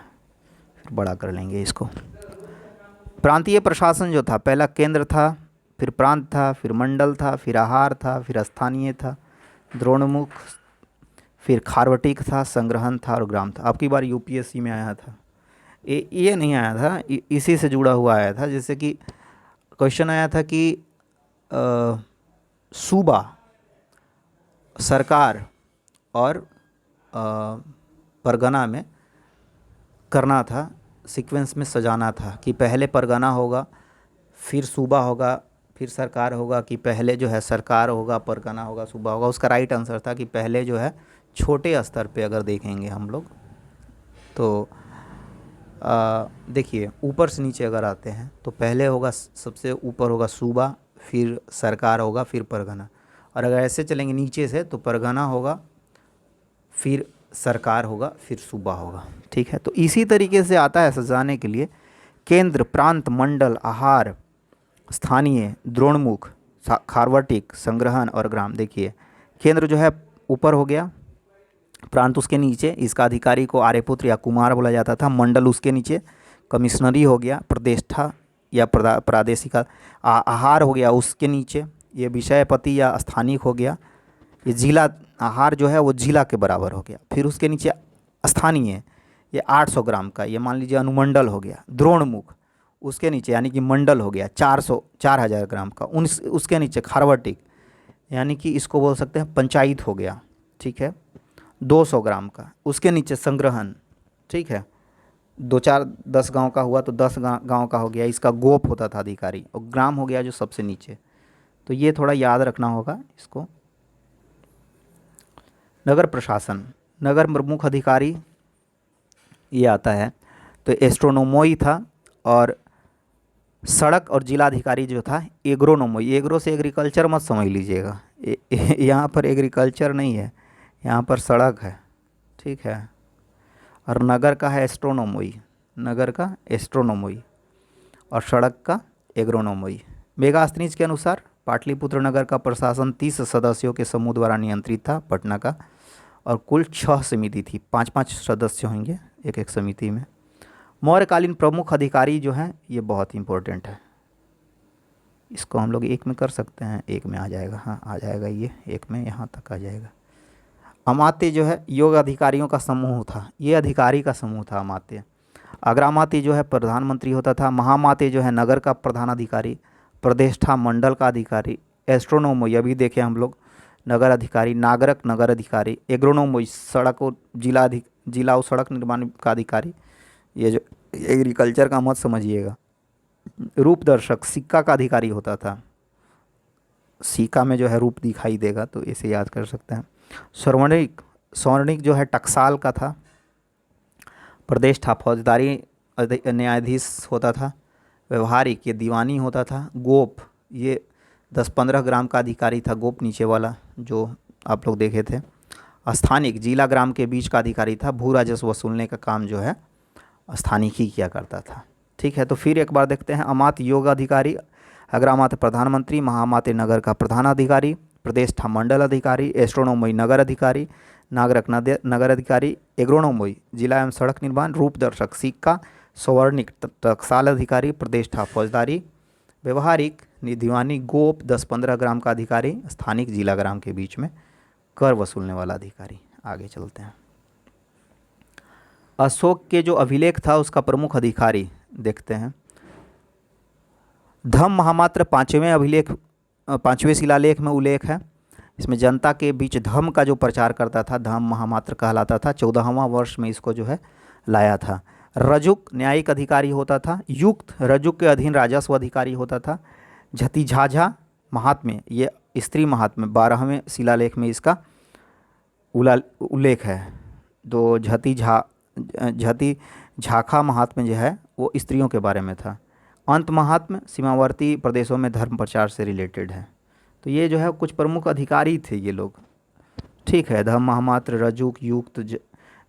फिर बड़ा कर लेंगे इसको। प्रांतीय प्रशासन जो था, पहला केंद्र था, फिर प्रांत था, फिर मंडल था, फिर आहार था, फिर स्थानीय था, द्रोणमुख, फिर खारवटिक था, संग्रहण था और ग्राम था। आपकी बार यूपीएससी में आया था, ये नहीं आया था, इसी से जुड़ा हुआ आया था। जैसे कि क्वेश्चन आया था कि सूबा, सरकार और परगना में करना था, सीक्वेंस में सजाना था कि पहले परगना होगा, फिर सूबा होगा, फिर सरकार होगा, कि पहले जो है सरकार होगा, परगना होगा, सूबा होगा। उसका राइट आंसर था कि पहले जो है छोटे स्तर पे अगर देखेंगे हम लोग तो देखिए ऊपर से नीचे अगर आते हैं तो पहले होगा, सबसे ऊपर होगा सूबा, फिर सरकार होगा, फिर परगना। और अगर ऐसे चलेंगे नीचे से तो परगना होगा, फिर सरकार होगा, फिर सूबा होगा। ठीक है, तो इसी तरीके से आता है सजाने के लिए केंद्र, प्रांत, मंडल, आहार, स्थानीय, द्रोणमुख, खारवटिक, संग्रहण और ग्राम। देखिए केंद्र जो है ऊपर हो गया, प्रांत उसके नीचे, इसका अधिकारी को आर्यपुत्र या कुमार बोला जाता था। मंडल उसके नीचे कमिश्नरी हो गया, प्रतिष्ठा या प्रादेशिक। आहार हो गया उसके नीचे, ये विषयपति या स्थानिक हो गया। ये जिला, आहार जो है वो जिला के बराबर हो गया। फिर उसके नीचे स्थानीय, ये 800 ग्राम का, ये मान लीजिए अनुमंडल हो गया। द्रोणमुख उसके नीचे यानी कि मंडल हो गया 4000 ग्राम का। उसके नीचे खारवटिक यानी कि इसको बोल सकते हैं पंचायत हो गया। ठीक है, 200 ग्राम का। उसके नीचे संग्रहण, ठीक है, 2-4-10 गांव का हुआ तो 10 गांव का हो गया, इसका गोप होता था अधिकारी। और ग्राम हो गया जो सबसे नीचे। तो ये थोड़ा याद रखना होगा इसको। नगर प्रशासन, नगर प्रमुख अधिकारी ये आता है, तो एस्ट्रोनोमोई था। और सड़क और जिलाधिकारी जो था एग्रोनोमोई। एग्रो से एग्रीकल्चर मत समझ लीजिएगा, यहाँ पर एग्रीकल्चर नहीं है, यहाँ पर सड़क है। ठीक है, और नगर का है एस्ट्रोनोमोई, नगर का एस्ट्रोनोमोई, और सड़क का एग्रोनोमोई। मेगास्त्रीज के अनुसार पाटलिपुत्र नगर का प्रशासन 30 सदस्यों के समूह द्वारा नियंत्रित था, पटना का। और कुल 6 समिति थी, 5-5 सदस्य होंगे एक एक समिति में। मौर्यकालीन प्रमुख अधिकारी जो हैं ये बहुत इंपॉर्टेंट है, इसको हम लोग एक में कर सकते हैं, एक में आ जाएगा, हाँ आ जाएगा, ये एक में यहाँ तक आ जाएगा। अमात्य जो है योग अधिकारियों का समूह था, ये अधिकारी का समूह था अमात्य। अग्रामात्य जो है प्रधानमंत्री होता था। महामात्य जो है नगर का प्रधान अधिकारी। प्रतिष्ठा मंडल का अधिकारी। एस्ट्रोनोमोई अभी देखे हम लोग, नगर अधिकारी। नागरक नगर अधिकारी। एग्रोनोमोई सड़क और जिला और सड़क निर्माण का अधिकारी। ये जो एग्रीकल्चर का मत समझिएगा। रूपदर्शक सिक्का का अधिकारी होता था, सिक्का में जो है रूप दिखाई देगा, तो इसे याद कर सकते हैं। स्वर्णिक जो है टकसाल का था। प्रदेश था फौजदारी न्यायाधीश होता था। व्यवहारिक ये दीवानी होता था। गोप ये 10-15 ग्राम का अधिकारी था, गोप नीचे वाला जो आप लोग देखे थे। स्थानिक जिला ग्राम के बीच का अधिकारी था। भू राजस्व वसूलने का काम जो है स्थानिक ही किया करता था। ठीक है, तो फिर एक बार देखते हैं। अमात्य योग अधिकारी, अग्रामात्य प्रधानमंत्री, महामात्य नगर का प्रधान अधिकारी, प्रतिष्ठा मंडल अधिकारी, एस्ट्रोनोमोई नगर अधिकारी, नागरक नगर अधिकारी, एग्रोनोमोई जिला एवं सड़क निर्माण, रूपदर्शक सिक्का, स्वर्णिक टकसाल अधिकारी, प्रतिष्ठा फौजदारी, व्यवहारिक दीवानी, गोप 10-15 ग्राम का अधिकारी, स्थानिक जिला ग्राम के बीच में कर वसूलने वाला अधिकारी। आगे चलते हैं। अशोक के जो अभिलेख था उसका प्रमुख अधिकारी देखते हैं। धम्म महामात्र 5वें अभिलेख, 5वें शिलालेख में उल्लेख है। इसमें जनता के बीच धम्म का जो प्रचार करता था धम्म महामात्र कहलाता था। 14वां वर्ष में इसको जो है लाया था। रजुक न्यायिक अधिकारी होता था। युक्त रजुक के अधीन राजस्व अधिकारी होता था। झतिझाझा महात्म्य ये स्त्री महात्म्य 12वें शिलालेख में इसका उल्लेख है। तो झति झाखा महात्म्य जो है वो स्त्रियों के बारे में था। अंत महात्म्य सीमावर्ती प्रदेशों में धर्म प्रचार से रिलेटेड है। तो ये जो है कुछ प्रमुख अधिकारी थे ये लोग। ठीक है, धम्म महामात्र, रजुक, युक्त,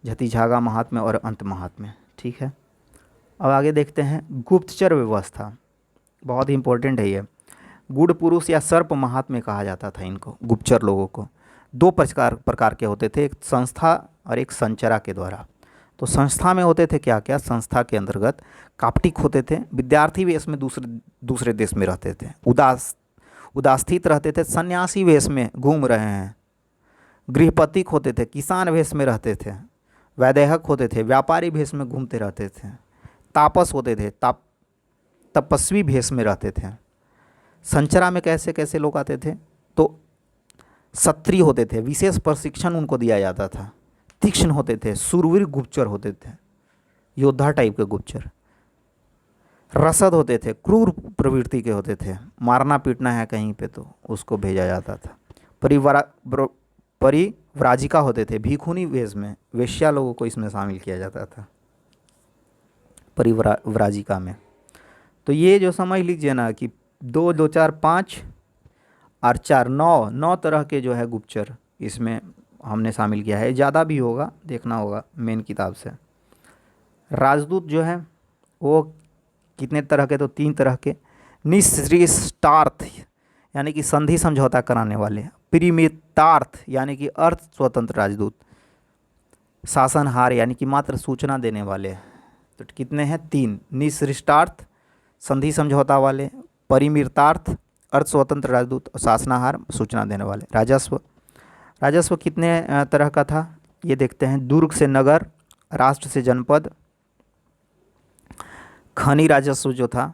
झतिझागा महात्म्य और अंत महात्म्य। ठीक है, अब आगे देखते हैं गुप्तचर व्यवस्था। बहुत ही इंपॉर्टेंट है ये। गुड़ पुरुष या सर्प महात्म्य कहा जाता था इनको, गुप्तचर लोगों को। दो प्रकार के होते थे, एक संस्था और एक संचरा के द्वारा। तो संस्था में होते थे क्या क्या, संस्था के अंतर्गत काप्टिक होते थे, विद्यार्थी वेश में दूसरे देश में रहते थे, उदास्थित रहते थे, सन्यासी वेश में घूम रहे हैं, गृहपतिक होते थे, किसान वेश में रहते थे, वैदेहक होते थे, व्यापारी भेष में घूमते रहते थे, तापस होते थे, तपस्वी भेष में रहते थे। संचरा में कैसे कैसे लोग आते थे, तो क्षत्रिय होते थे, विशेष प्रशिक्षण उनको दिया जाता था, तीक्ष्ण होते थे, शूरवीर गुप्तचर होते थे, योद्धा टाइप के गुप्तचर। रसद होते थे, क्रूर प्रवृत्ति के होते थे, मारना पीटना है कहीं पे तो उसको भेजा जाता था। परिव्राजिका होते थे, भिखुनी वेश में, वेश्या लोगों को इसमें शामिल किया जाता था परिव्राजिका में। तो ये जो समझ लीजिए ना कि 2, 2, 4, 5 और 4, 9 तरह के जो है गुप्तचर इसमें हमने शामिल किया है। ज़्यादा भी होगा, देखना होगा मेन किताब से। राजदूत जो है वो कितने तरह के, तो 3 तरह के। निःसृष्टार्थ यानी कि संधि समझौता कराने वाले, परिमितार्थ यानी कि अर्थ स्वतंत्र राजदूत, शासनहार यानी कि मात्र सूचना देने वाले। तो कितने हैं, 3, निःसृष्टार्थ संधि समझौता वाले, परिमितार्थ अर्थ स्वतंत्र राजदूत और शासनहार सूचना देने वाले। राजस्व कितने तरह का था ये देखते हैं। दुर्ग से नगर, राष्ट्र से जनपद, खनी राजस्व जो था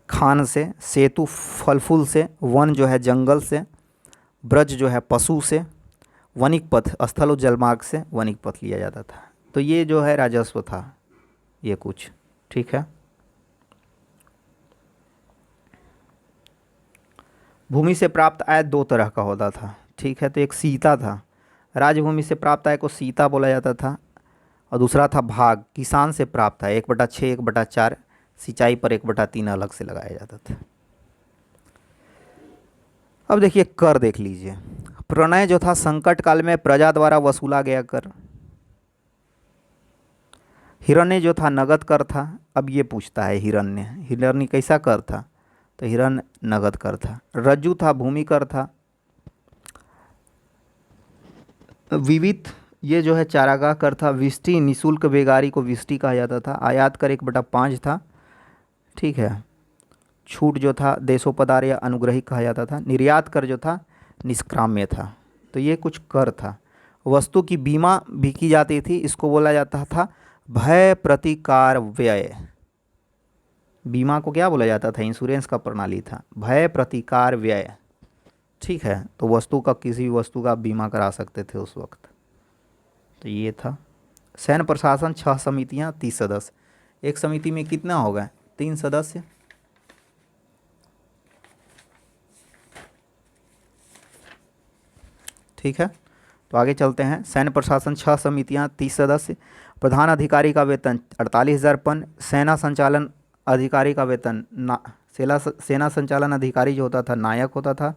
खान से, सेतु फल फूल से, वन जो है जंगल से, ब्रज जो है पशु से, वनिक पथ स्थल और जलमार्ग से वनिक पथ लिया जाता था। तो ये जो है राजस्व था ये कुछ। ठीक है, भूमि से प्राप्त आय 2 तरह का होता था। ठीक है, तो एक सीता था, राजभूमि से प्राप्त आय को सीता बोला जाता था, और दूसरा था भाग, किसान से प्राप्त आय 1/6, 1/4, सिंचाई पर 1/3 अलग से लगाया जाता था। अब देखिए कर देख लीजिए। प्रणय जो था संकट काल में प्रजा द्वारा वसूला गया कर। हिरण्य जो था नगद कर था। अब ये पूछता है हिरण्य कैसा कर था, तो हिरण्य नगद कर था। रज्जु था भूमि कर था। विविध ये जो है चारागाह कर था। विष्टि निःशुल्क बेगारी को विष्टि कहा जाता था। आयात कर 1/5 था। ठीक है, छूट जो था देशोपदार या अनुग्रहिक कहा जाता था। निर्यात कर जो था निष्क्राम्य था। तो ये कुछ कर था। वस्तु की बीमा भी की जाती थी, इसको बोला जाता था भय प्रतिकार व्यय। बीमा को क्या बोला जाता था, इंश्योरेंस का प्रणाली था, भय प्रतिकार व्यय। ठीक है, तो वस्तु का, किसी भी वस्तु का बीमा करा सकते थे उस वक्त। तो ये था। सैन्य प्रशासन 6 समितियां 30 सदस्य। एक समिति में कितना होगा, 3 सदस्य। ठीक है, तो आगे चलते हैं। सैन्य प्रशासन 6 समितियां 30 सदस्य। प्रधान अधिकारी का वेतन 48,000 पन। सेना संचालन अधिकारी का वेतन सेना संचालन अधिकारी जो होता था नायक होता था।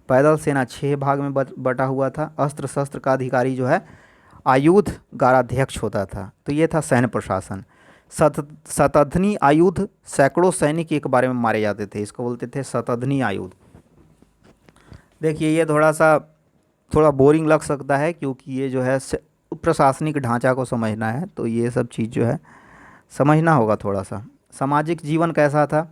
पैदल सेना 6 भाग में बटा हुआ था। अस्त्र शस्त्र का अधिकारी जो है आयुध गाराध्यक्ष होता था। तो ये था सैन्य प्रशासन। शतघ्नी आयुध, सैकड़ों सैनिक एक बारे में मारे जाते थे, इसको बोलते थे शतघ्नी आयुध। देखिए ये थोड़ा बोरिंग लग सकता है, क्योंकि ये जो है प्रशासनिक ढांचा को समझना है, तो ये सब चीज़ जो है समझना होगा थोड़ा सा। सामाजिक जीवन कैसा था,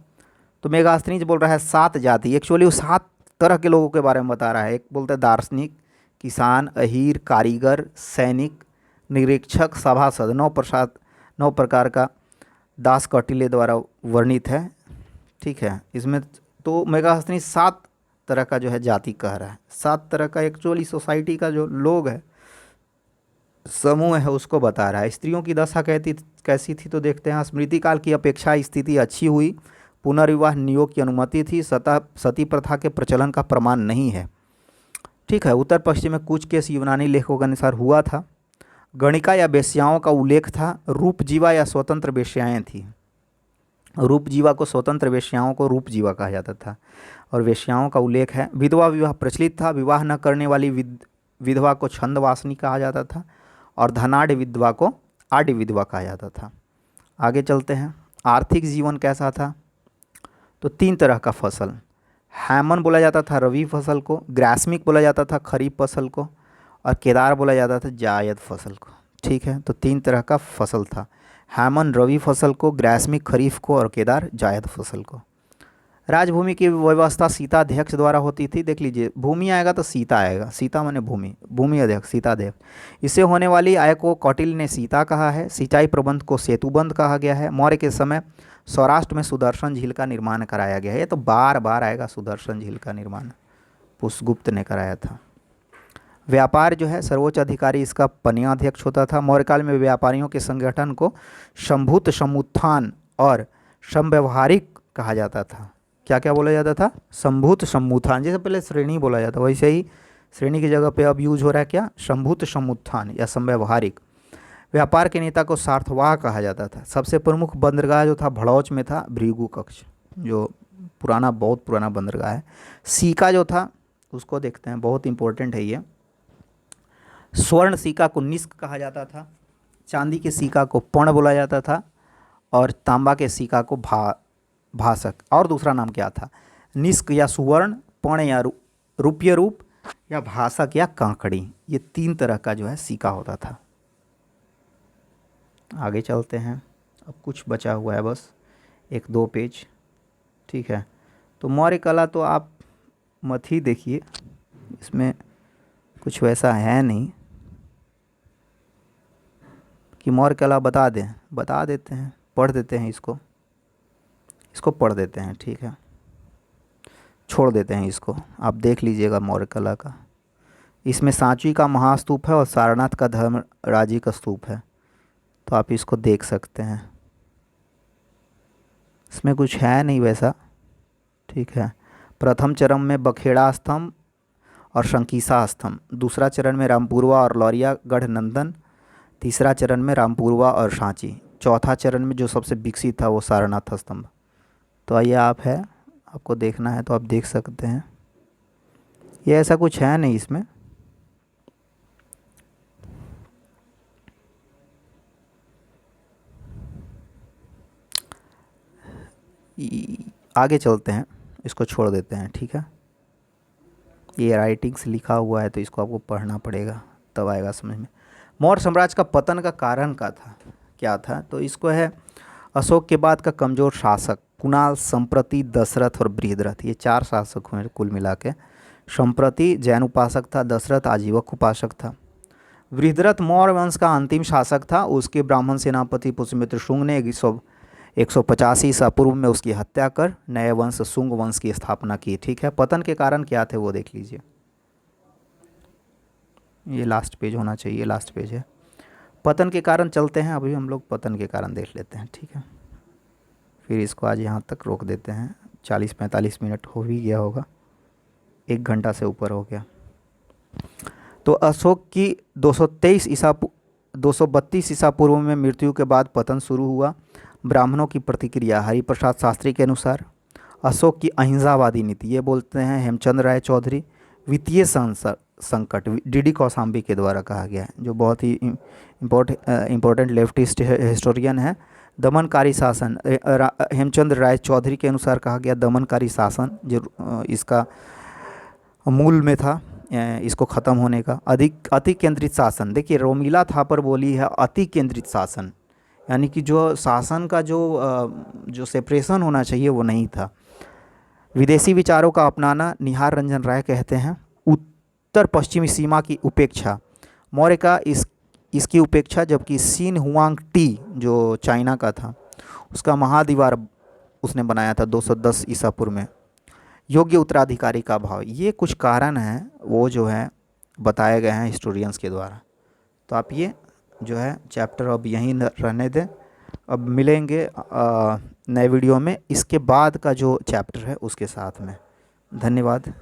तो मेगास्थनीज बोल रहा है 7 जाति। एक्चुअली वो 7 तरह के लोगों के बारे में बता रहा है। एक बोलते हैं दार्शनिक, किसान, अहीर, कारीगर, सैनिक, निरीक्षक, सभासद। 9 प्रकार का दास कौटिल्य द्वारा वर्णित है। ठीक है, इसमें तो मेगास्थनीज 7 तरह का जो है जाति कह रहा है। 7 तरह का एक्चुअली सोसाइटी का जो लोग है, समूह है, उसको बता रहा है। स्त्रियों की दशा कैसी थी, तो देखते हैं। स्मृति काल की अपेक्षा स्थिति अच्छी हुई। पुनर्विवाह नियोग की अनुमति थी। सती प्रथा के प्रचलन का प्रमाण नहीं है। ठीक है, उत्तर पश्चिम में कुछ केस यूनानी लेखों के अनुसार हुआ था। गणिका या वेश्याओं का उल्लेख था। रूप जीवा या स्वतंत्र वेश्याएँ थी। रूप जीवा को स्वतंत्र वेश्याओं को रूप जीवा कहा जाता था। और वेश्याओं का उल्लेख है। विधवा विवाह प्रचलित था। विवाह न करने वाली विधवा को छंदवासिनी कहा जाता था और धनाढ़ विधवा को आढ़ विधवा कहा जाता था। आगे चलते हैं। आर्थिक जीवन कैसा था? तो 3 तरह का फसल, हैमन बोला जाता था रबी फसल को, ग्रास्मिक बोला जाता था खरीफ फसल को, और केदार बोला जाता था जायद फसल को। ठीक है, तो 3 तरह का फसल था, हैमन रबी फसल को, ग्रास्मिक खरीफ को और केदार जायद फसल को। राजभूमि की व्यवस्था सीता अध्यक्ष द्वारा होती थी। देख लीजिए, भूमि आएगा तो सीता आएगा, सीता माने भूमि, भूमि अध्यक्ष सीता अध्यक्ष। इससे होने वाली आय को कौटिल्य ने सीता कहा है। सिंचाई प्रबंध को सेतुबंध कहा गया है। मौर्य के समय सौराष्ट्र में सुदर्शन झील का निर्माण कराया गया है। ये तो बार बार आएगा, सुदर्शन झील का निर्माण पुष्पगुप्त ने कराया था। व्यापार जो है, सर्वोच्च अधिकारी इसका पन्याध्यक्ष होता था। मौर्यकाल में व्यापारियों के संगठन को संभूत समुत्थान और समव्यवहारिक कहा जाता था। क्या क्या बोला जाता था? संभूत समुत्थान, जैसे पहले श्रेणी बोला जाता, वैसे ही श्रेणी की जगह पे अब यूज हो रहा है क्या? संभूत समुत्थान या समव्यवहारिक। व्यापार के नेता को सार्थवाह कहा जाता था। सबसे प्रमुख बंदरगाह जो था भड़ौच में था, भृगु कक्ष, जो पुराना, बहुत पुराना बंदरगाह है। सिक्का जो था उसको देखते हैं, बहुत इंपॉर्टेंट है ये। स्वर्ण सिक्का को निष्क कहा जाता था, चांदी के सिक्का को पर्ण बोला जाता था, और तांबा के सिक्का को भासक। और दूसरा नाम क्या था? निष्क या सुवर्ण, पर्ण या रुपये रूप, या भासक या कांकड़ी। ये 3 तरह का जो है सिक्का होता था। आगे चलते हैं। अब कुछ बचा हुआ है, बस 1-2 पेज। ठीक है, तो मौर्य कला तो आप मत ही देखिए, इसमें कुछ वैसा है नहीं कि मौर्य कला बता देते हैं, पढ़ देते हैं, इसको पढ़ देते हैं। ठीक है, छोड़ देते हैं इसको, आप देख लीजिएगा मौर्य कला का। इसमें सांची का महास्तूप है और सारनाथ का धर्मराजी का स्तूप है, तो आप इसको देख सकते हैं। इसमें कुछ है नहीं वैसा। ठीक है, प्रथम चरण में बखेड़ा स्तंभ और शंकीसा स्तंभ, दूसरा चरण में रामपुरवा और लौरिया गढ़ नंदन, तीसरा चरण में रामपुरवा और सांची, चौथा चरण में जो सबसे विकसित था वो सारनाथ स्तंभ। तो आइए, आपको देखना है तो आप देख सकते हैं। ये ऐसा कुछ है नहीं इसमें। आगे चलते हैं, इसको छोड़ देते हैं। ठीक है, ये राइटिंग्स लिखा हुआ है तो इसको आपको पढ़ना पड़ेगा, तब आएगा समझ में। मौर्य साम्राज्य का पतन का कारण क्या था? तो इसको है अशोक के बाद का कमज़ोर शासक, कुणाल, संप्रति, दशरथ और बृहद्रथ, ये 4 शासक हुए कुल मिला के। संप्रति जैन उपासक था, दशरथ आजीवक उपासक था। बृहद्रथ मौर्य वंश का अंतिम शासक था। उसके ब्राह्मण सेनापति पुष्यमित्र शुंग ने 185 ईसा पूर्व में उसकी हत्या कर नए वंश शुंग वंश की स्थापना की। ठीक है, पतन के कारण क्या थे वो देख लीजिए। ये लास्ट पेज होना चाहिए, लास्ट पेज है। पतन के कारण चलते हैं, अभी हम लोग पतन के कारण देख लेते हैं। ठीक है, फिर इसको आज यहाँ तक रोक देते हैं। 40-45 मिनट हो ही गया होगा, 1 घंटा से ऊपर हो गया। तो अशोक की 232 ईसा पूर्व में मृत्यु के बाद पतन शुरू हुआ। ब्राह्मणों की प्रतिक्रिया, हरिप्रसाद शास्त्री के अनुसार अशोक की अहिंसावादी नीति, ये बोलते हैं हेमचंद राय चौधरी। वित्तीय संकट डी कौशाम्बी के द्वारा कहा गया है, जो बहुत ही इम्पोर्टेंट लेफ्टिस्ट हिस्टोरियन है। दमनकारी शासन, हेमचंद राय चौधरी के अनुसार कहा गया दमनकारी शासन जो इसका मूल में था, इसको ख़त्म होने का। अति केंद्रित शासन, देखिए रोमिला थापर बोली है अति केंद्रित शासन, यानी कि जो शासन का जो सेपरेशन होना चाहिए वो नहीं था। विदेशी विचारों का अपनाना, निहार रंजन राय कहते हैं। उत्तर पश्चिमी सीमा की उपेक्षा, मौर्य का इसकी उपेक्षा, जबकि सीन हुआंग टी जो चाइना का था उसका महादीवार उसने बनाया था 210 ईसा पूर्व में। योग्य उत्तराधिकारी का अभाव, ये कुछ कारण हैं वो जो है बताए गए हैं हिस्टोरियंस के द्वारा। तो आप ये जो है चैप्टर अब यहीं रहने दें, अब मिलेंगे नए वीडियो में इसके बाद का जो चैप्टर है उसके साथ में। धन्यवाद।